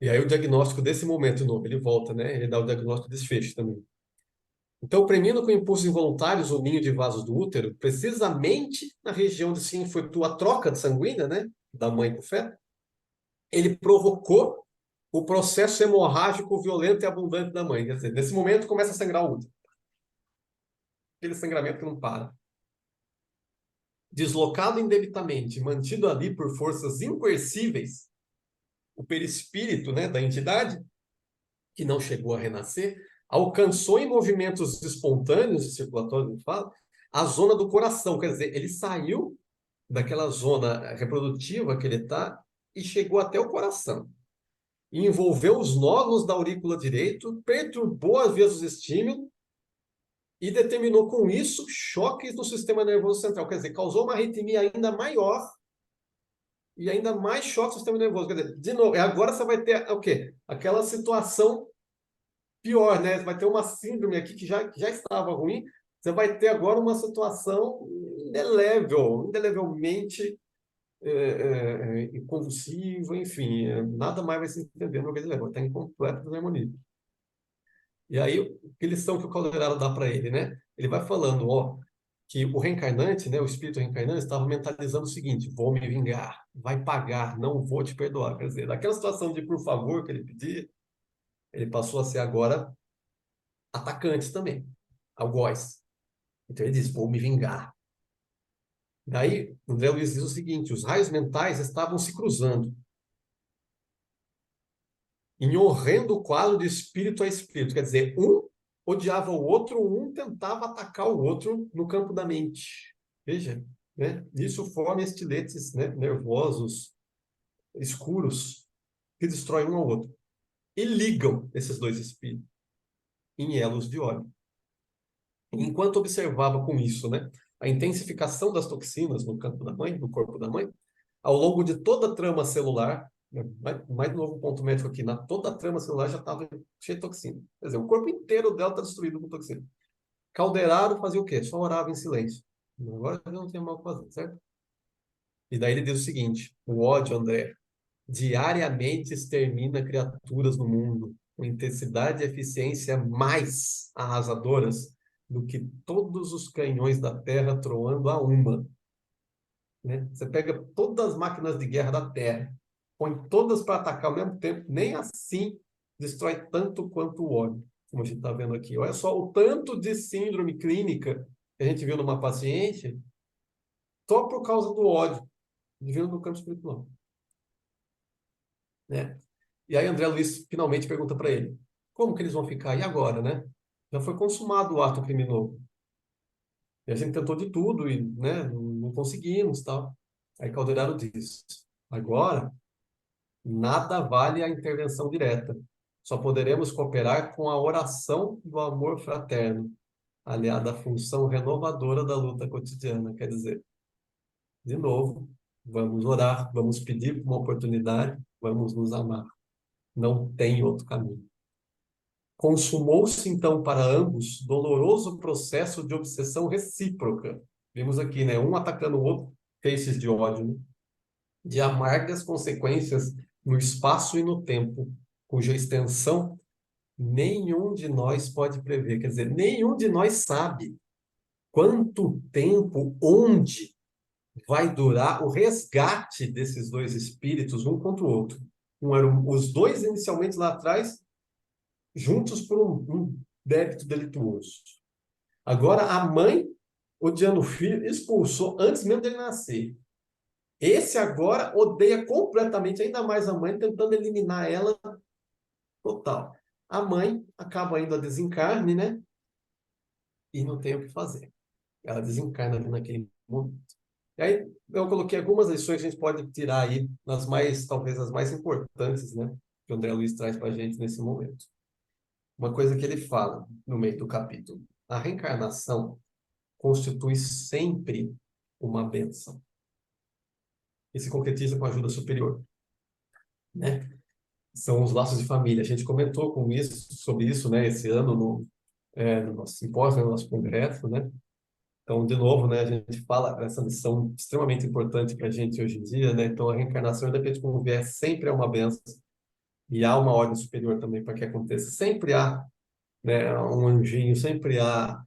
E aí o diagnóstico desse momento novo, ele volta, né? Ele dá o diagnóstico desfecho também. Então, premindo com impulsos involuntários o ninho de vasos do útero, precisamente na região onde se efetua a troca de sanguínea, né? Da mãe para o feto, ele provocou o processo hemorrágico violento e abundante da mãe. Quer dizer, nesse momento começa a sangrar o útero. Aquele sangramento que não para. Deslocado indebitamente, mantido ali por forças incoercíveis, o perispírito, né, da entidade, que não chegou a renascer, alcançou em movimentos espontâneos e circulatórios, fala, a zona do coração. Quer dizer, ele saiu daquela zona reprodutiva que ele está e chegou até o coração. E envolveu os nódulos da aurícula direito, perturbou as vias dos estímulos e determinou com isso choques no sistema nervoso central. Quer dizer, causou uma arritmia ainda maior e ainda mais choque no sistema nervoso. Quer dizer, de novo, agora você vai ter o quê? Aquela situação pior, né? Você vai ter uma síndrome aqui que já estava ruim, você vai ter agora uma situação indelevelmente convulsiva, enfim, nada mais vai se entender no organismo, vai estar em completa desarmonia. E aí, que lição que o Calderaro dá para ele, né? Ele vai falando, ó, que o reencarnante, né, o espírito reencarnante, estava mentalizando o seguinte: vou me vingar, vai pagar, não vou te perdoar. Quer dizer, daquela situação de por favor que ele pedia, ele passou a ser agora atacante também, algoz. Então ele diz: vou me vingar. Daí, André Luiz diz o seguinte: os raios mentais estavam se cruzando em horrendo quadro de espírito a espírito. Quer dizer, um odiava o outro, um tentava atacar o outro no campo da mente. Veja, né? Isso forma estiletes, né, nervosos, escuros, que destroem um ao outro. E ligam esses dois espíritos em elos de óleo. Enquanto observava com isso, né, a intensificação das toxinas no campo da mãe, no corpo da mãe, ao longo de toda a trama celular, né, mais novo ponto médico aqui, toda a trama celular já estava cheia de toxina. Quer dizer, o corpo inteiro dela está destruído com toxina. Calderaro fazia o quê? Só orava em silêncio. Agora eu não tinha mal o que fazer, certo? E daí ele diz o seguinte: o ódio, André, diariamente extermina criaturas no mundo com intensidade e eficiência mais arrasadoras do que todos os canhões da Terra troando a uma. Né? Você pega todas as máquinas de guerra da Terra, põe todas para atacar ao mesmo tempo, nem assim destrói tanto quanto o ódio, como a gente está vendo aqui. Olha só o tanto de síndrome clínica que a gente viu numa paciente só por causa do ódio, vindo do campo espiritual. Né? E aí André Luiz finalmente pergunta para ele, como que eles vão ficar? E agora, né? Já foi consumado o ato criminoso. E a gente tentou de tudo e, né, não conseguimos, tal. Aí Calderaro diz, agora nada vale a intervenção direta. Só poderemos cooperar com a oração do amor fraterno, aliada à função renovadora da luta cotidiana. Quer dizer, de novo, vamos orar, vamos pedir uma oportunidade, vamos nos amar. Não tem outro caminho. Consumou-se, então, para ambos doloroso processo de obsessão recíproca. Vimos aqui, né? Um atacando o outro, feixes de ódio, né? De amargas consequências no espaço e no tempo, cuja extensão nenhum de nós pode prever. Quer dizer, nenhum de nós sabe quanto tempo, onde vai durar o resgate desses dois espíritos, um contra o outro. Eram os dois inicialmente lá atrás, juntos por um débito delituoso. Agora, a mãe, odiando o filho, expulsou antes mesmo dele nascer. Esse agora odeia completamente, ainda mais a mãe, tentando eliminar ela total. A mãe acaba indo a desencarne, né? E não tem o que fazer. Ela desencarna ali naquele momento. E aí eu coloquei algumas lições que a gente pode tirar aí, nas mais, talvez as mais importantes, né? Que o André Luiz traz para a gente nesse momento. Uma coisa que ele fala no meio do capítulo. A reencarnação constitui sempre uma bênção. E se concretiza com a ajuda superior, né? São os laços de família. A gente comentou sobre isso, né, esse ano no nosso simpósio, no nosso congresso, né? Então, de novo, né, a gente fala essa lição extremamente importante para a gente hoje em dia, né? Então, a reencarnação, independente de como vier, sempre é uma bênção. E há uma ordem superior também para que aconteça. Sempre há, né, um anjinho, sempre há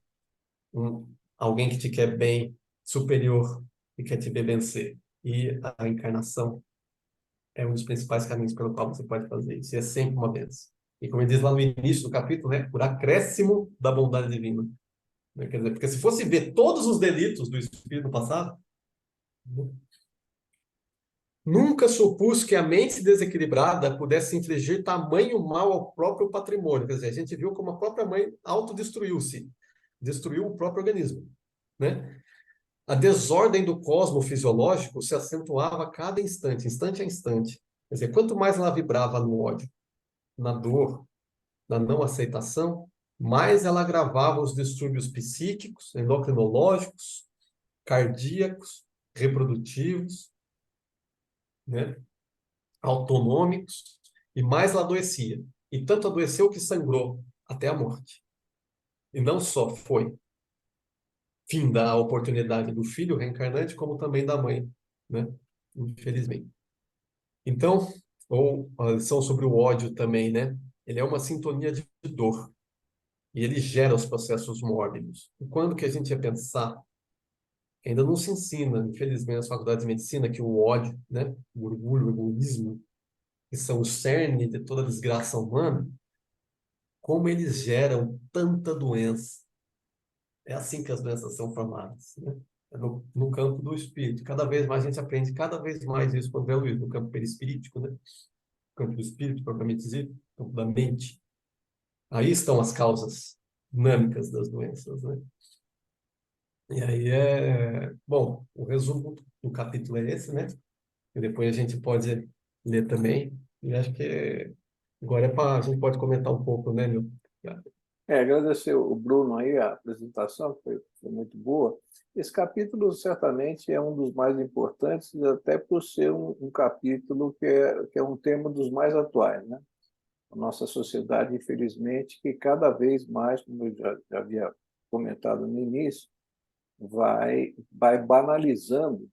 alguém que te quer bem, superior, e quer te ver vencer. E a encarnação é um dos principais caminhos pelo qual você pode fazer isso. E é sempre uma bênção. E como ele diz lá no início do capítulo, né, por acréscimo da bondade divina. Né? Quer dizer, porque se fosse ver todos os delitos do espírito no passado, nunca supus que a mente desequilibrada pudesse infligir tamanho mal ao próprio patrimônio. Quer dizer, a gente viu como a própria mãe autodestruiu-se, destruiu o próprio organismo, né? A desordem do cosmo fisiológico se acentuava a cada instante, instante a instante. Quer dizer, quanto mais ela vibrava no ódio, na dor, na não aceitação, mais ela agravava os distúrbios psíquicos, endocrinológicos, cardíacos, reprodutivos, né, autonômicos, e mais ela adoecia. E tanto adoeceu que sangrou até a morte. E não só foi fim da oportunidade do filho reencarnante, como também da mãe, né? Infelizmente. Então, ou a lição sobre o ódio também, né? Ele é uma sintonia de dor e ele gera os processos mórbidos. E quando que a gente ia pensar? Ainda não se ensina, infelizmente, nas faculdades de medicina, que o ódio, né? O orgulho, o egoísmo, que são o cerne de toda a desgraça humana, como eles geram tanta doença. É assim que as doenças são formadas, né? É no campo do espírito. Cada vez mais a gente aprende, cada vez mais isso com o André Luiz, no campo perispirítico, né? No campo do espírito, propriamente dito, no campo da mente. Aí estão as causas dinâmicas das doenças, né? E aí bom, o resumo do capítulo é esse, né? E depois a gente pode ler também. E acho que agora a gente pode comentar um pouco, né, meu? Agradecer o Bruno aí, a apresentação, que foi muito boa. Esse capítulo certamente é um dos mais importantes, até por ser um capítulo que é um tema dos mais atuais, né? A nossa sociedade, infelizmente, que cada vez mais, como eu já havia comentado no início, vai banalizando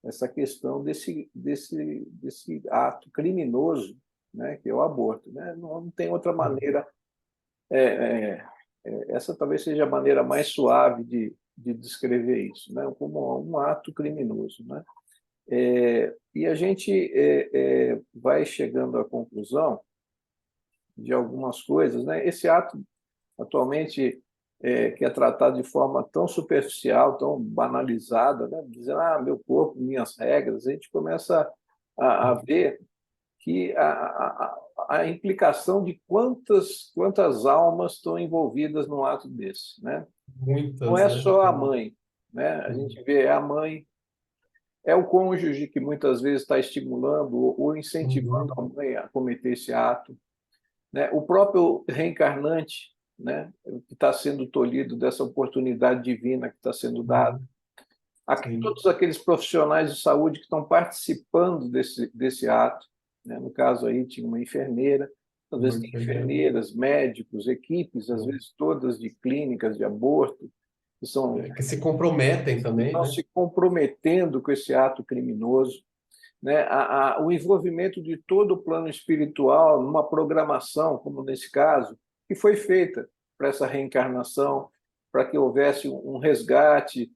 essa questão desse ato criminoso, né, que é o aborto, né? Não tem outra maneira. Essa talvez seja a maneira mais suave de descrever isso, né? Como um ato criminoso, né? E a gente vai chegando à conclusão de algumas coisas, né? Esse ato, atualmente, que é tratado de forma tão superficial, tão banalizada, né? Dizendo, meu corpo, minhas regras, a gente começa a ver que a implicação de quantas almas estão envolvidas num ato desse, né? Não Muitas, é né? só a mãe, né? A gente vê a mãe, é o cônjuge que muitas vezes está estimulando ou incentivando a Uhum. mãe a cometer esse ato, né? O próprio reencarnante, né? Que está sendo tolhido dessa oportunidade divina que está sendo dada. Uhum. Sim. Todos aqueles profissionais de saúde que estão participando desse ato, né? No caso aí tinha uma enfermeira, às vezes Uma tem enfermeira. enfermeiras, médicos, equipes, às Uhum. vezes todas de clínicas de aborto, que Que se comprometem também, estão né? se comprometendo com esse ato criminoso, né? O envolvimento de todo o plano espiritual numa programação, como nesse caso, que foi feita para essa reencarnação, para que houvesse um resgate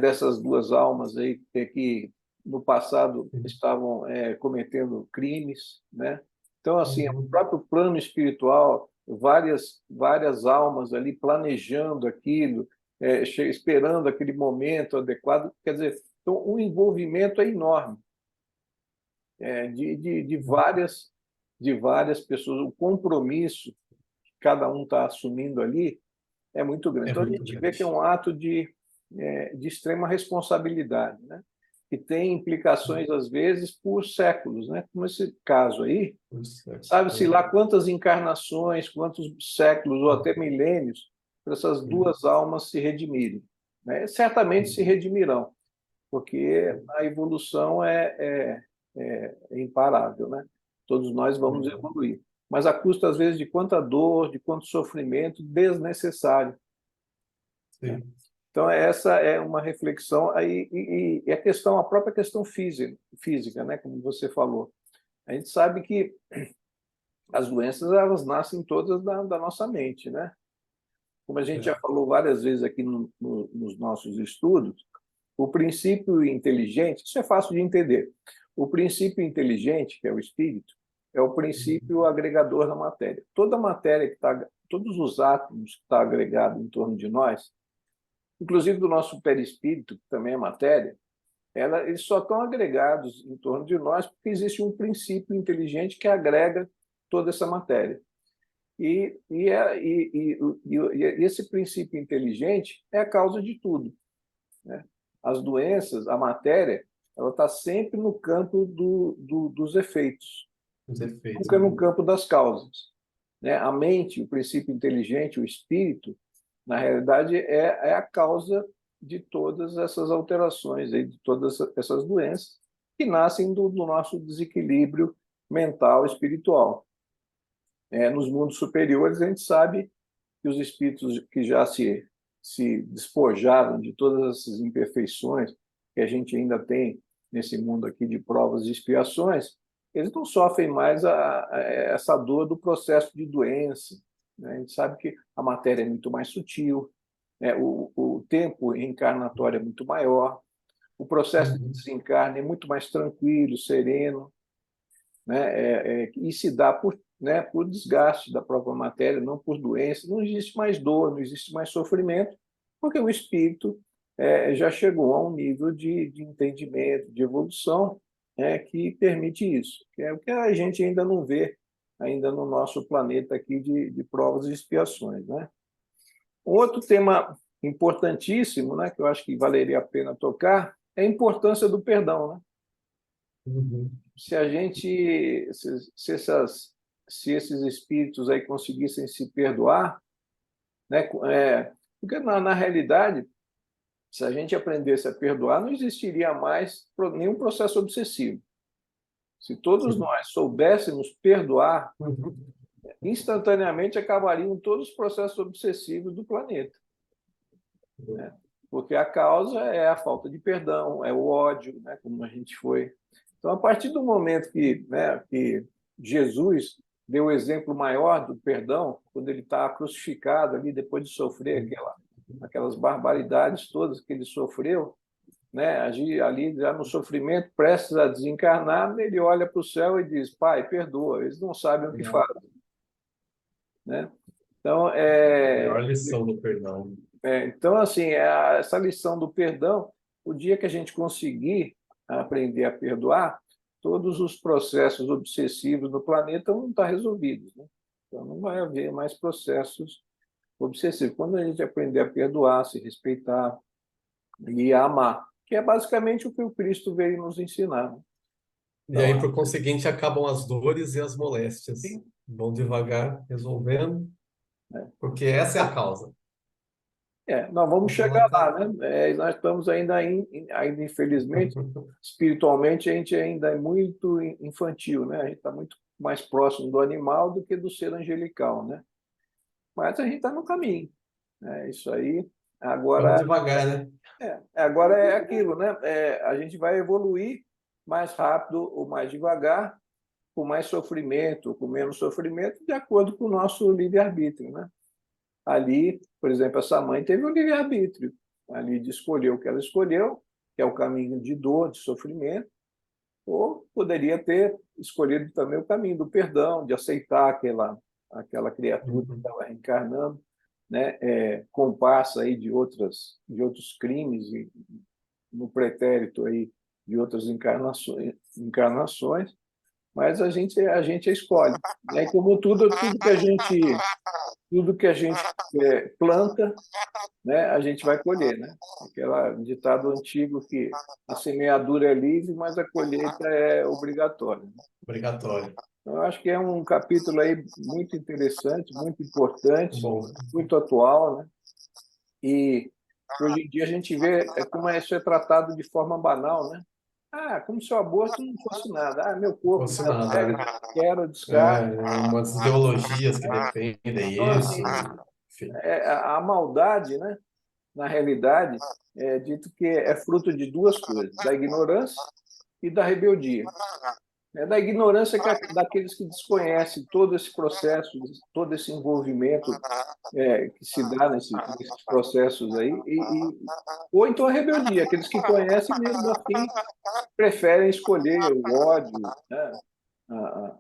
dessas duas almas aí que no passado Sim. estavam cometendo crimes, né? Então, assim, o Uhum. próprio plano espiritual, várias almas ali planejando aquilo, esperando aquele momento adequado, quer dizer, então, o envolvimento é enorme, de várias pessoas, o compromisso que cada um está assumindo ali é muito grande. É Então, a muito gente vê que é grande. um ato de extrema responsabilidade, né? Que tem implicações, às vezes, por séculos, né? Como esse caso aí, Isso. sabe-se lá quantas encarnações, quantos séculos ou até milênios para essas duas almas se redimirem, né? Certamente se redimirão, porque a evolução é imparável, né? Todos nós vamos evoluir, mas a custa, às vezes, de quanta dor, de quanto sofrimento desnecessário, né? Sim. Então, essa é uma reflexão aí, e a própria questão física, né? Como você falou. A gente sabe que as doenças elas nascem todas da nossa mente, né? Como a gente já É. falou várias vezes aqui nos nossos estudos, o princípio inteligente, isso é fácil de entender. O princípio inteligente, que é o espírito, é o princípio agregador da matéria. Toda a matéria todos os átomos que estão agregados em torno de nós, inclusive do nosso perispírito, que também é matéria, eles só estão agregados em torno de nós porque existe um princípio inteligente que agrega toda essa matéria. E esse princípio inteligente é a causa de tudo, né? As doenças, a matéria, ela está sempre no campo dos efeitos, Os efeitos. nunca no campo das causas, né? A mente, o princípio inteligente, o espírito, na realidade, é a causa de todas essas alterações, aí, de todas essas doenças que nascem do nosso desequilíbrio mental e espiritual. Nos mundos superiores, a gente sabe que os espíritos que já se despojaram de todas essas imperfeições que a gente ainda tem nesse mundo aqui de provas e expiações, eles não sofrem mais essa dor do processo de doença, né? A gente sabe que a matéria é muito mais sutil, né? O tempo reencarnatório é muito maior, o processo de Uhum. desencarne é muito mais tranquilo, sereno, né? E se dá por desgaste da própria matéria, não por doença. Não existe mais dor, não existe mais sofrimento, porque o espírito já chegou a um nível de entendimento, de evolução, que permite isso, que é o que a gente ainda não vê ainda no nosso planeta aqui de provas e expiações, né? Um outro tema importantíssimo, né, que eu acho que valeria a pena tocar, é a importância do perdão, né? Uhum. Se a gente, se esses espíritos aí conseguissem se perdoar, né? Porque na realidade, se a gente aprendesse a perdoar, não existiria mais nenhum processo obsessivo. Se todos Sim. nós soubéssemos perdoar, Uhum. instantaneamente acabariam todos os processos obsessivos do planeta, né? porque a causa é a falta de perdão, é o ódio, né, como a gente foi. Então, a partir do momento que Jesus deu o exemplo maior do perdão, quando ele está crucificado ali, depois de sofrer aquelas barbaridades todas que ele sofreu, né, ali já no sofrimento, prestes a desencarnar, ele olha para o céu e diz: Pai, perdoa, eles não sabem o que fazem. Né? Então, A maior lição do perdão. então, assim, essa lição do perdão, o dia que a gente conseguir aprender a perdoar, todos os processos obsessivos no planeta vão estar resolvidos. Né? Então, não vai haver mais processos obsessivos. Quando a gente aprender a perdoar, se respeitar e a amar, que é basicamente o que o Cristo veio nos ensinar. Né? E Então, aí, por conseguinte, acabam as dores e as moléstias. assim, Vão devagar resolvendo, né? porque essa é a causa. Nós vamos Então, chegar lá, né? Nós estamos ainda infelizmente, espiritualmente, a gente ainda é muito infantil, né? A gente está muito mais próximo do animal do que do ser angelical, né? Mas a gente está no caminho, né? Isso aí. Vamos Agora, devagar, né? agora é aquilo, né? A gente vai evoluir mais rápido ou mais devagar, com mais sofrimento, com menos sofrimento, de acordo com o nosso livre-arbítrio, né? Ali, por exemplo, essa mãe teve o livre-arbítrio ali de escolher o que ela escolheu, que é o caminho de dor, de sofrimento, ou poderia ter escolhido também o caminho do perdão, de aceitar aquela criatura que estava reencarnando, né, comparsa aí de outros crimes no pretérito aí de outras encarnações, mas a gente escolhe, né? E como tudo que a gente planta, né, a gente vai colher, né? Aquele ditado antigo que a semeadura é livre, mas a colheita é obrigatória. Obrigatório. Então, eu acho que é um capítulo aí muito interessante, muito importante, Bom, muito atual, né? E hoje em dia a gente vê como isso é tratado de forma banal, né? Como se o aborto não fosse nada. Meu corpo, fosse minhas nada, regras, né? quero, descarto. Umas ideologias que Então, defendem assim, isso, enfim. a maldade, né? Na realidade, é dito que é fruto de duas coisas: da ignorância e da rebeldia. É da ignorância daqueles que desconhecem todo esse processo, todo esse envolvimento que se dá nesses processos aí, ou então a rebeldia, aqueles que conhecem mesmo assim preferem escolher o ódio, né? a,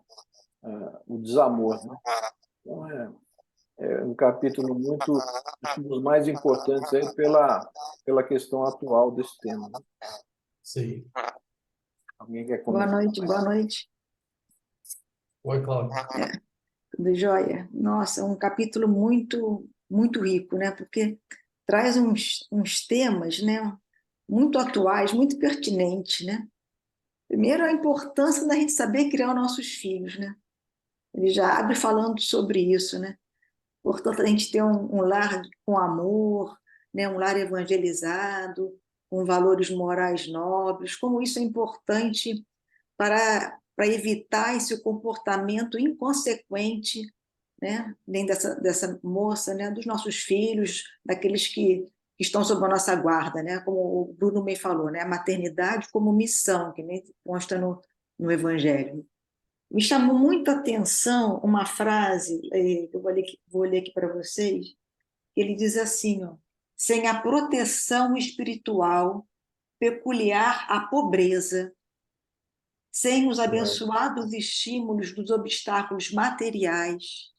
a, o desamor. Né? Então, é um capítulo muito, acho que um dos mais importantes aí pela questão atual desse tema. Né? Sim. Alguém quer Boa comentar? noite, boa noite. Oi, Cláudio. Tudo jóia? Nossa, um capítulo muito, muito rico, né? Porque traz uns temas, né? Muito atuais, muito pertinentes, né? Primeiro, a importância da gente saber criar os nossos filhos, né? Ele já abre falando sobre isso, né? Portanto, a gente ter um lar com amor, né? Um lar evangelizado, com valores morais nobres, como isso é importante para evitar esse comportamento inconsequente, né? Nem dessa moça, né? Dos nossos filhos, daqueles que estão sob a nossa guarda, né? Como o Bruno me falou, né? A maternidade como missão, que nem consta no Evangelho. Me chamou muita atenção uma frase que eu vou ler aqui para vocês. Ele diz assim, ó: sem a proteção espiritual peculiar à pobreza, sem os abençoados estímulos dos obstáculos materiais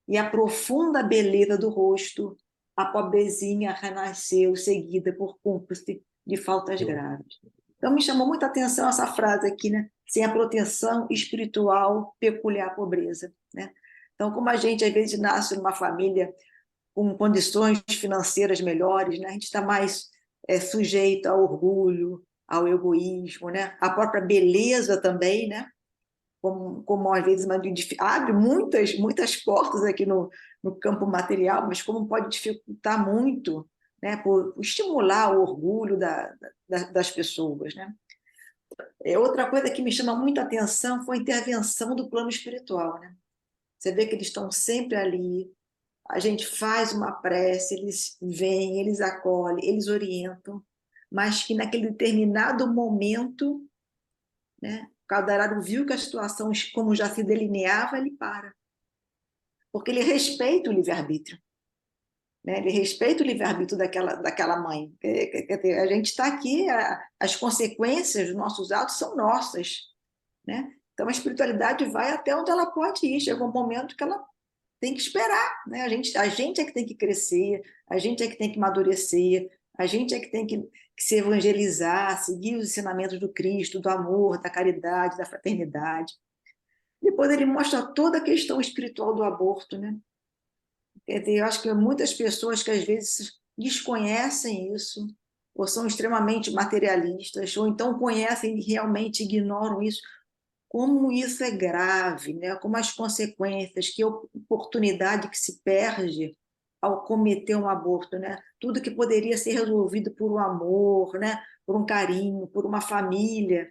e a profunda beleza do rosto, a pobrezinha renasceu seguida por cúmplice de faltas graves. Então me chamou muita atenção essa frase aqui, né? Sem a proteção espiritual peculiar à pobreza, né? Então, como a gente às vezes nasce numa família com condições financeiras melhores, né? A gente está mais sujeito ao orgulho, ao egoísmo, né? A própria beleza também, né? Como às vezes abre muitas portas aqui no campo material, mas como pode dificultar muito, né? Por estimular o orgulho das pessoas, né? Outra coisa que me chama muita atenção foi a intervenção do plano espiritual, né? Você vê que eles estão sempre ali, a gente faz uma prece, eles vêm, eles acolhem, eles orientam, mas que naquele determinado momento, né, o Calderaro viu que a situação, como já se delineava, ele para. Porque ele respeita o livre-arbítrio. Né? Ele respeita o livre-arbítrio daquela mãe. Quer dizer, a gente está aqui, as consequências dos nossos atos são nossas. Né? Então, a espiritualidade vai até onde ela pode ir. Chega um momento que ela tem que esperar. Né? A gente é que tem que crescer, a gente é que tem que amadurecer, a gente é que tem que se evangelizar, seguir os ensinamentos do Cristo, do amor, da caridade, da fraternidade. Depois ele mostra toda a questão espiritual do aborto, né? Quer dizer, eu acho que muitas pessoas que às vezes desconhecem isso, ou são extremamente materialistas, ou então conhecem e realmente ignoram isso, como isso é grave, né? Como as consequências, que oportunidade que se perde ao cometer um aborto, né? Tudo que poderia ser resolvido por um amor, né? Por um carinho, por uma família,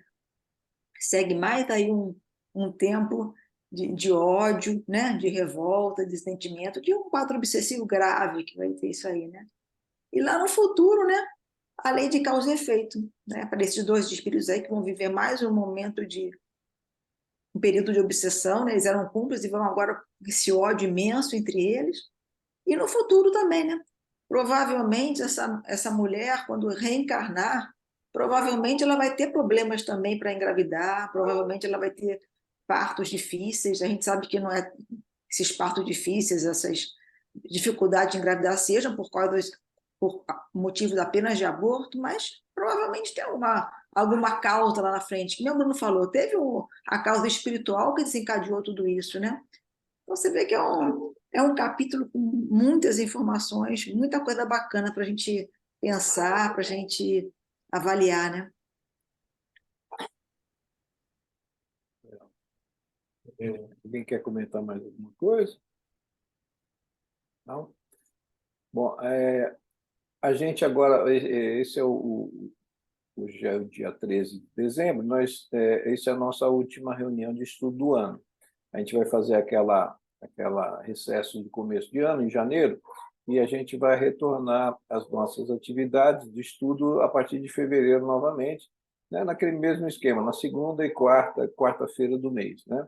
segue mais aí um tempo de ódio, né? De revolta, de sentimento, de um quadro obsessivo grave que vai ter isso aí, né? E lá no futuro, né? A lei de causa e efeito, né? Para esses dois espíritos aí que vão viver mais um momento de um período de obsessão, né? Eles eram cúmplices e vão agora com esse ódio imenso entre eles. E no futuro também, né? Provavelmente essa mulher, quando reencarnar, provavelmente ela vai ter problemas também para engravidar, provavelmente ela vai ter partos difíceis. A gente sabe que não é esses partos difíceis, essas dificuldades de engravidar sejam por motivos apenas de aborto, mas provavelmente tem alguma causa lá na frente. Que nem o Bruno falou, teve a causa espiritual que desencadeou tudo isso, né? Então você vê que é um capítulo com muitas informações, muita coisa bacana para a gente pensar, para a gente avaliar, né? Alguém quer comentar mais alguma coisa? Não? Bom, a gente agora, esse é hoje é o dia 13 de dezembro, essa é a nossa última reunião de estudo do ano. A gente vai fazer aquela recesso de começo de ano, em janeiro, e a gente vai retornar às nossas atividades de estudo a partir de fevereiro novamente, né, naquele mesmo esquema, na segunda e quarta-feira do mês, né,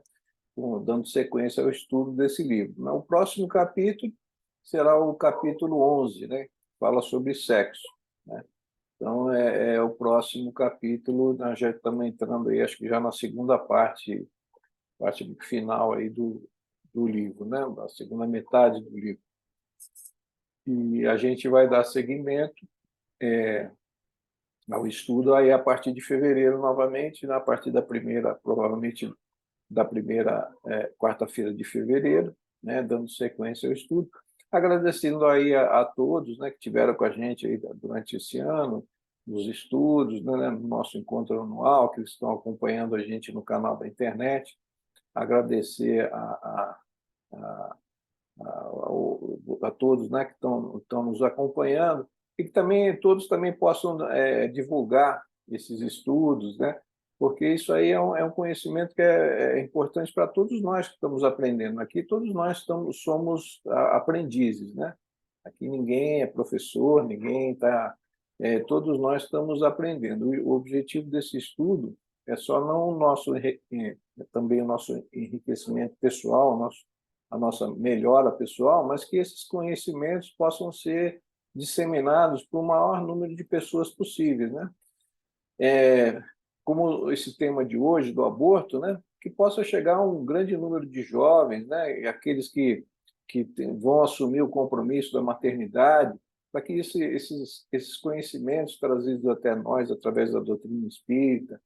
dando sequência ao estudo desse livro. O próximo capítulo será o capítulo 11, né, que fala sobre sexo, né? Então, é o próximo capítulo, nós já estamos entrando aí, acho que já na segunda parte final aí do livro, né? Da segunda metade do livro. E a gente vai dar seguimento ao estudo aí a partir de fevereiro novamente, né? A partir provavelmente da primeira quarta-feira de fevereiro, né? Dando sequência ao estudo. Agradecendo aí a todos, né, que tiveram com a gente aí durante esse ano, nos estudos, né, no nosso encontro anual, que estão acompanhando a gente no canal da internet. Agradecer a todos, né, que estão nos acompanhando e que também todos também possam divulgar esses estudos, né, porque isso aí é um conhecimento que é importante para todos nós que estamos aprendendo. Aqui todos nós somos aprendizes, né? Aqui ninguém é professor, ninguém está... todos nós estamos aprendendo. O objetivo desse estudo é só não também o nosso enriquecimento pessoal, a nossa melhora pessoal, mas que esses conhecimentos possam ser disseminados para o maior número de pessoas possíveis, né? Como esse tema de hoje, do aborto, né? Que possa chegar a um grande número de jovens, né? E aqueles que vão assumir o compromisso da maternidade, para que esses conhecimentos trazidos até nós através da doutrina espírita,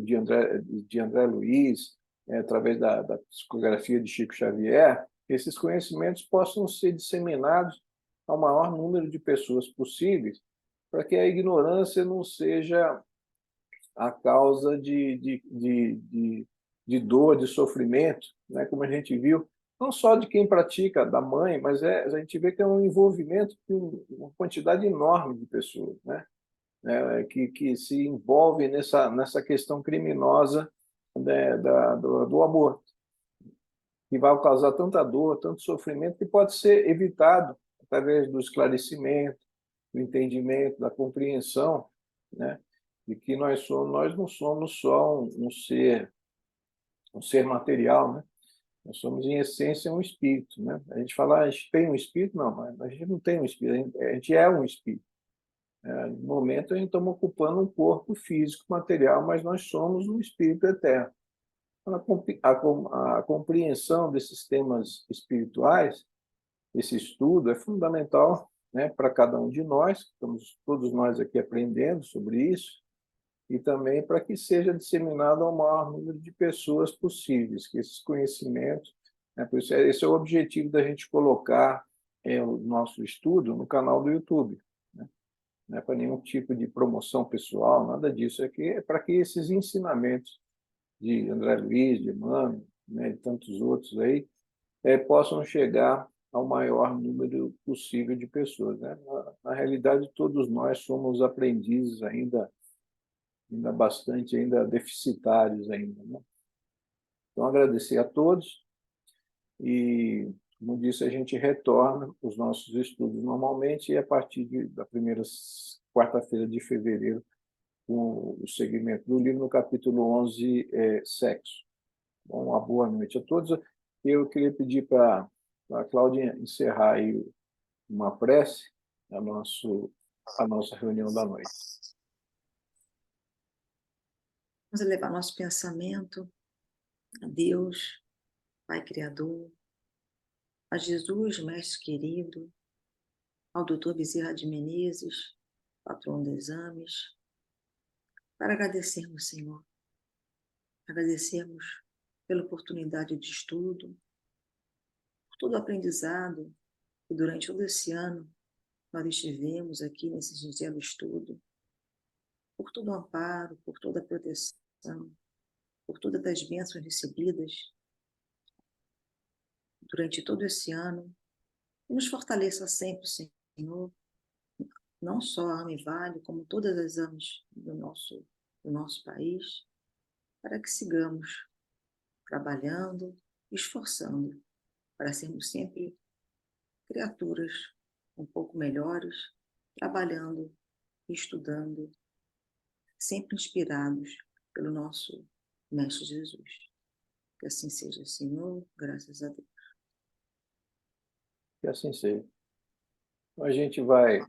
de André Luiz, através da psicografia de Chico Xavier, esses conhecimentos possam ser disseminados ao maior número de pessoas possíveis, para que a ignorância não seja a causa de dor, de sofrimento, né? Como a gente viu, não só de quem pratica, da mãe, mas a gente vê que é um envolvimento de uma quantidade enorme de pessoas, né? Que se envolvem nessa questão criminosa, né, do aborto. que vai causar tanta dor, tanto sofrimento, que pode ser evitado através do esclarecimento, do entendimento, da compreensão, né? De que nós não somos só um ser material, né? Nós somos, em essência, um espírito, né? A gente fala, a gente tem um espírito? Não, mas a gente não tem um espírito, a gente é um espírito. No momento, a gente está ocupando um corpo físico, material, mas nós somos um espírito eterno. A compreensão desses temas espirituais, esse estudo é fundamental, né, para cada um de nós, estamos todos nós aqui aprendendo sobre isso, e também para que seja disseminado ao maior número de pessoas possíveis, que esses conhecimentos, né, por isso esse é o objetivo da gente colocar o nosso estudo no canal do YouTube, né? Não é para nenhum tipo de promoção pessoal, nada disso, é para que esses ensinamentos de André Luiz, de Emmanuel, né, e tantos outros aí, possam chegar ao maior número possível de pessoas, né? Na realidade, todos nós somos aprendizes ainda bastante ainda deficitários ainda, né? Então, agradecer a todos e, como disse, a gente retorna os nossos estudos normalmente e a partir da primeira quarta-feira de fevereiro, com o segmento do livro no capítulo 11, Sexo. Bom, uma boa noite a todos. Eu queria pedir para a Cláudia encerrar aí uma prece, a nossa reunião da noite. Vamos levar nosso pensamento a Deus, Pai Criador, a Jesus, Mestre querido, ao Dr. Bezerra de Menezes, patrão dos exames, para agradecermos, Senhor. Agradecermos pela oportunidade de estudo, por todo o aprendizado que durante todo esse ano nós estivemos aqui nesse singelo estudo, por todo o amparo, por toda a proteção, por todas as bênçãos recebidas durante todo esse ano. E nos fortaleça sempre, Senhor, não só a Amivale, como todas as AMES do nosso país, para que sigamos trabalhando, esforçando, para sermos sempre criaturas um pouco melhores, trabalhando, estudando, sempre inspirados pelo nosso Mestre Jesus. Que assim seja, Senhor, graças a Deus. Que assim seja. A gente vai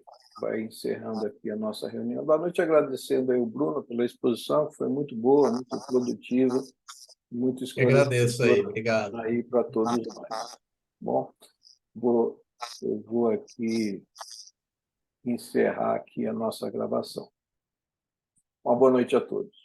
encerrando aqui a nossa reunião da noite, agradecendo aí o Bruno pela exposição, que foi muito boa, muito produtiva, muito Eu agradeço aí, esclarecedora obrigado. aí para todos nós. Bom, eu vou aqui encerrar aqui a nossa gravação. Uma boa noite a todos.